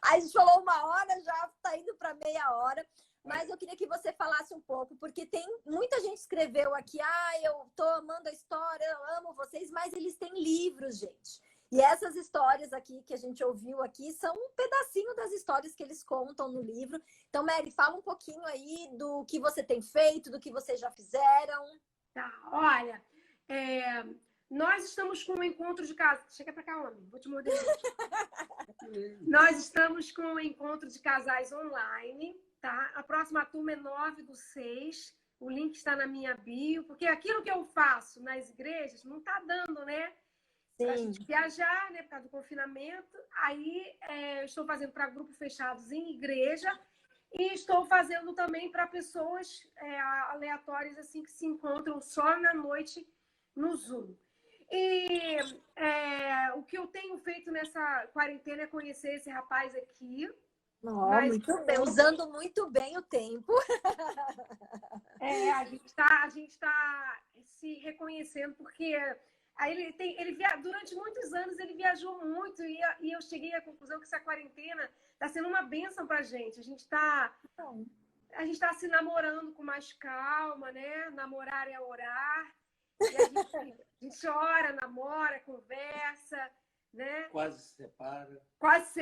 Aí a gente falou 1 hora, já tá indo para meia hora. Mas eu queria que você falasse um pouco, porque tem muita gente escreveu aqui, eu tô amando a história, eu amo vocês, mas eles têm livros, gente. E essas histórias aqui que a gente ouviu aqui são um pedacinho das histórias que eles contam no livro. Então, Mary, fala um pouquinho aí do que você tem feito, do que vocês já fizeram. Tá, olha, nós estamos com um encontro de casais. Chega pra cá, homem, vou te morder. Nós estamos com um encontro de casais online, tá? A próxima turma é 9/6. O link está na minha bio, porque aquilo que eu faço nas igrejas não tá dando, né? Pra gente viajar, né, por causa do confinamento. Aí eu estou fazendo para grupos fechados em igreja e estou fazendo também para pessoas aleatórias assim que se encontram só na noite no Zoom. E o que eu tenho feito nessa quarentena é conhecer esse rapaz aqui. Muito bem, usando muito bem o tempo. A gente tá se reconhecendo porque aí durante muitos anos ele viajou muito e eu cheguei à conclusão que essa quarentena está sendo uma bênção para a gente. A gente está se namorando com mais calma, né? Namorar é orar. E a gente ora, namora, conversa, né? Quase se separa. Faz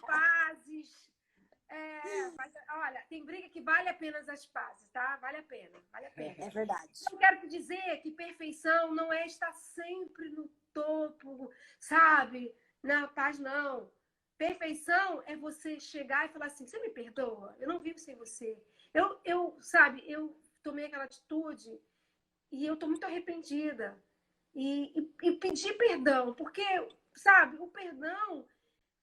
pazes. Olha, tem briga que vale a pena as pazes, tá? Vale a pena. É verdade. Eu quero te dizer que perfeição não é estar sempre no topo, sabe? Na paz, não. Perfeição é você chegar e falar assim, você me perdoa? Eu não vivo sem você. Eu tomei aquela atitude e eu tô muito arrependida. E pedir perdão, porque, sabe, o perdão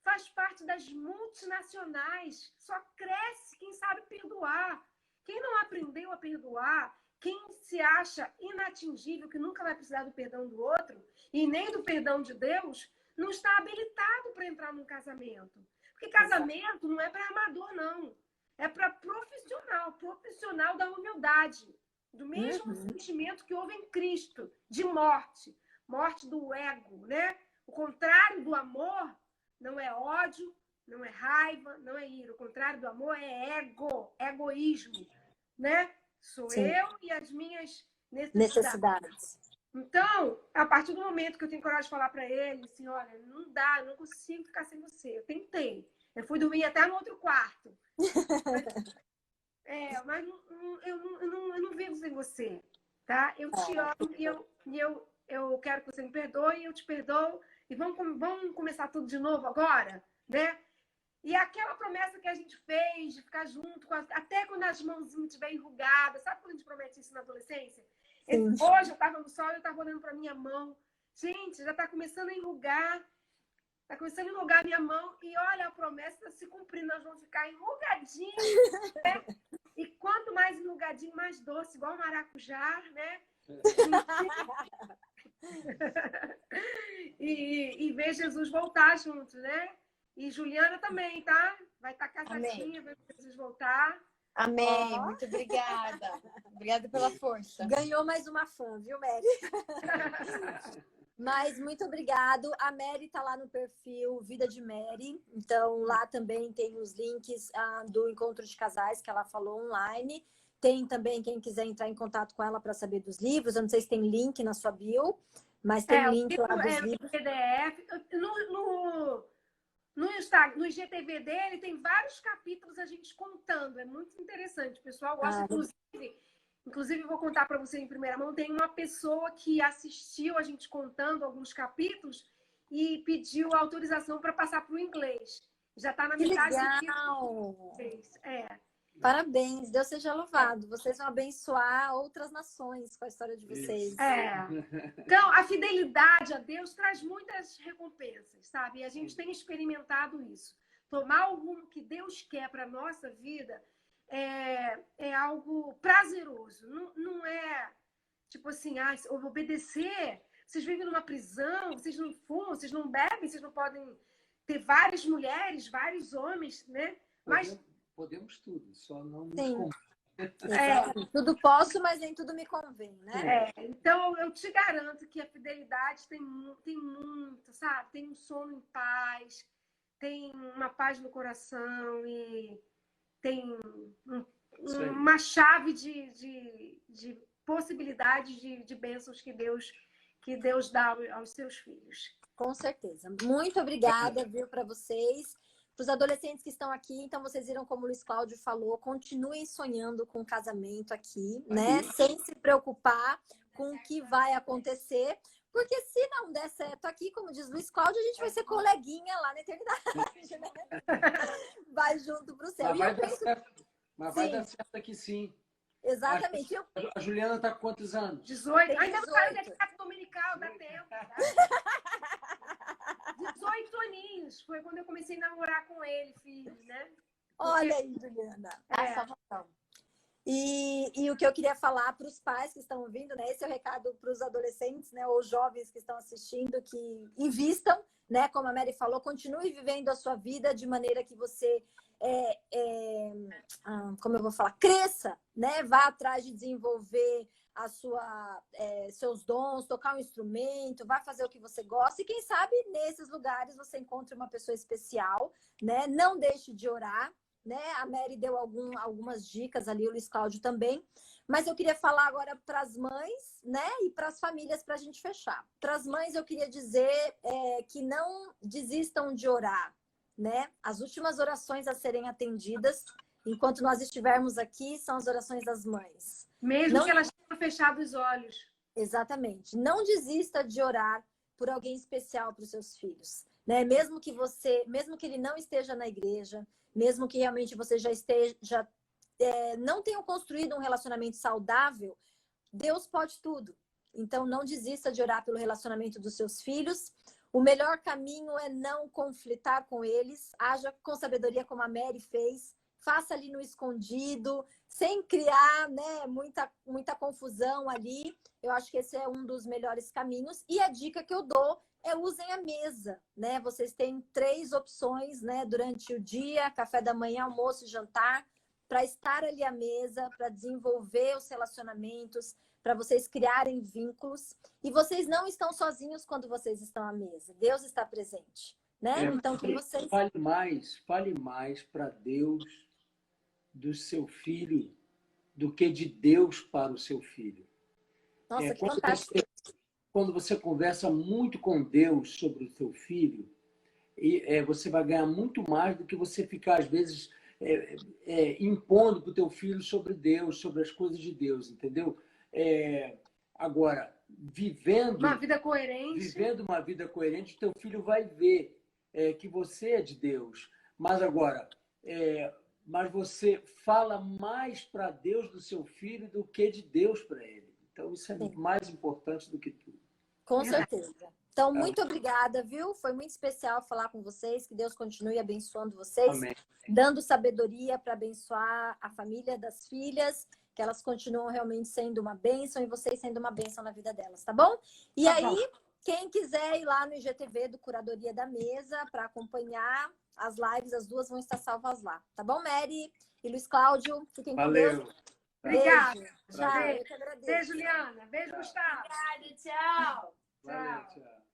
faz parte das multinacionais. Só cresce quem sabe perdoar. Quem não aprendeu a perdoar, quem se acha inatingível, que nunca vai precisar do perdão do outro, e nem do perdão de Deus, não está habilitado para entrar num casamento. Porque casamento não é para amador, não. É para profissional da humildade. Do mesmo sentimento que houve em Cristo, de morte do ego, né? O contrário do amor não é ódio, não é raiva, não é ira. O contrário do amor é egoísmo, né? Sou eu e as minhas necessidades. Então, a partir do momento que eu tenho coragem de falar para ele, assim, olha, não dá, eu não consigo ficar sem você. Eu tentei. Eu fui dormir até no outro quarto. Mas eu não vivo sem você, tá? Eu te amo eu quero que você me perdoe, eu te perdoo. E vamos começar tudo de novo agora, né? E aquela promessa que a gente fez de ficar junto, até quando as mãozinhas estiverem enrugadas. Sabe quando a gente promete isso na adolescência? Hoje eu estava no sol e eu estava olhando para minha mão. Gente, já está começando a enrugar. Está começando a enrugar a minha mão. E olha, a promessa está se cumprindo. Nós vamos ficar enrugadinhos. Né? E quanto mais enrugadinho, mais doce, igual maracujá, né? E ver Jesus voltar junto, né? E Juliana também, tá? Vai estar casadinha, vai ver Jesus voltar. Amém. Muito obrigada. Obrigada pela força. Ganhou mais uma fã, viu, Mary? Mas muito obrigado. A Mary tá lá no perfil Vida de Mary. Então, lá também tem os links do encontro de casais que ela falou online. Tem também quem quiser entrar em contato com ela para saber dos livros. Eu não sei se tem link na sua bio, mas tem link lá dos livros. PDF. No IGTV dele tem vários capítulos a gente contando. É muito interessante. O pessoal gosta, inclusive vou contar para você em primeira mão, tem uma pessoa que assistiu a gente contando alguns capítulos e pediu autorização para passar para o inglês. Já está na metade do livro. Parabéns, Deus seja louvado. Vocês vão abençoar outras nações com a história de vocês. Então, a fidelidade a Deus traz muitas recompensas, sabe? E a gente tem experimentado isso. Tomar o rumo que Deus quer para a nossa vida é algo prazeroso. Não é tipo assim, obedecer. Vocês vivem numa prisão, vocês não fumam, vocês não bebem, vocês não podem ter várias mulheres, vários homens, né? Mas podemos tudo, só não nos convém. Tudo posso, mas nem tudo me convém, né? Então, eu te garanto que a fidelidade tem muito, sabe? Tem um sono em paz, tem uma paz no coração e tem uma chave de possibilidades de bênçãos que Deus dá aos seus filhos. Com certeza. Muito obrigada, viu, para vocês. Para os adolescentes que estão aqui, então vocês viram como o Luiz Cláudio falou, continuem sonhando com o casamento aqui, né? Sem se preocupar com o que vai acontecer, porque se não der certo aqui, como diz o Luiz Cláudio, a gente vai ser coleguinha lá na eternidade, né? Vai junto para o céu. Mas vai dar certo aqui sim. Exatamente. A Juliana está com quantos anos? 18. Ainda não saiu da casa dominical, dá tempo. Tá? 18 aninhos. Foi quando eu comecei a namorar com ele, filho, né? Olha aí, Juliana. E o que eu queria falar para os pais que estão ouvindo, né? Esse é o recado para os adolescentes, né? Ou jovens que estão assistindo, que invistam, né? Como a Mary falou, continue vivendo a sua vida de maneira que você, como eu vou falar, cresça, né? Vá atrás de desenvolver seus dons, tocar um instrumento, vá fazer o que você gosta. E quem sabe nesses lugares você encontre uma pessoa especial, né? Não deixe de orar. Né? A Mary deu algumas dicas ali, o Luiz Cláudio também. Mas eu queria falar agora para as mães, né? E para as famílias, para a gente fechar. Para as mães, eu queria dizer que não desistam de orar, né? As últimas orações a serem atendidas, enquanto nós estivermos aqui, são as orações das mães. Mesmo que elas tenham fechado os olhos. Exatamente. Não desista de orar por alguém especial para os seus filhos, né? Mesmo que ele não esteja na igreja, mesmo que realmente você não tenha construído um relacionamento saudável, Deus pode tudo. Então, não desista de orar pelo relacionamento dos seus filhos. O melhor caminho é não conflitar com eles. Haja com sabedoria, como a Mary fez. Faça ali no escondido, sem criar, né, muita confusão ali. Eu acho que esse é um dos melhores caminhos. E a dica que eu dou usem a mesa, né? Vocês têm 3 opções, né, durante o dia, café da manhã, almoço e jantar, para estar ali à mesa, para desenvolver os relacionamentos, para vocês criarem vínculos. E vocês não estão sozinhos quando vocês estão à mesa. Deus está presente, né? Então, que vocês... Fale mais para Deus do seu filho do que de Deus para o seu filho. Nossa, que fantástico. quando você conversa muito com Deus sobre o seu filho, você vai ganhar muito mais do que você ficar, às vezes, impondo para o teu filho sobre Deus, sobre as coisas de Deus, entendeu? Agora, vivendo Uma vida coerente. vivendo uma vida coerente, o teu filho vai ver que você é de Deus. Mas agora, mas você fala mais para Deus do seu filho do que de Deus para ele. Então, isso é Sim. mais importante do que tudo. Com certeza. Então, muito obrigada, viu? Foi muito especial falar com vocês. Que Deus continue abençoando vocês, Amém. dando sabedoria para abençoar a família das filhas, que elas continuam realmente sendo uma bênção e vocês sendo uma bênção na vida delas, tá bom? E Tá aí, bom. quem quiser ir lá no IGTV do Curadoria da Mesa para acompanhar as lives, as duas vão estar salvas lá, tá bom, Mary e Luiz Cláudio? Fiquem com Valeu. Deus. Obrigada. Beijo. Tchau, eu que agradeço. Beijo, Liana. Beijo, Gustavo. Obrigada, tchau. Valeu, tchau.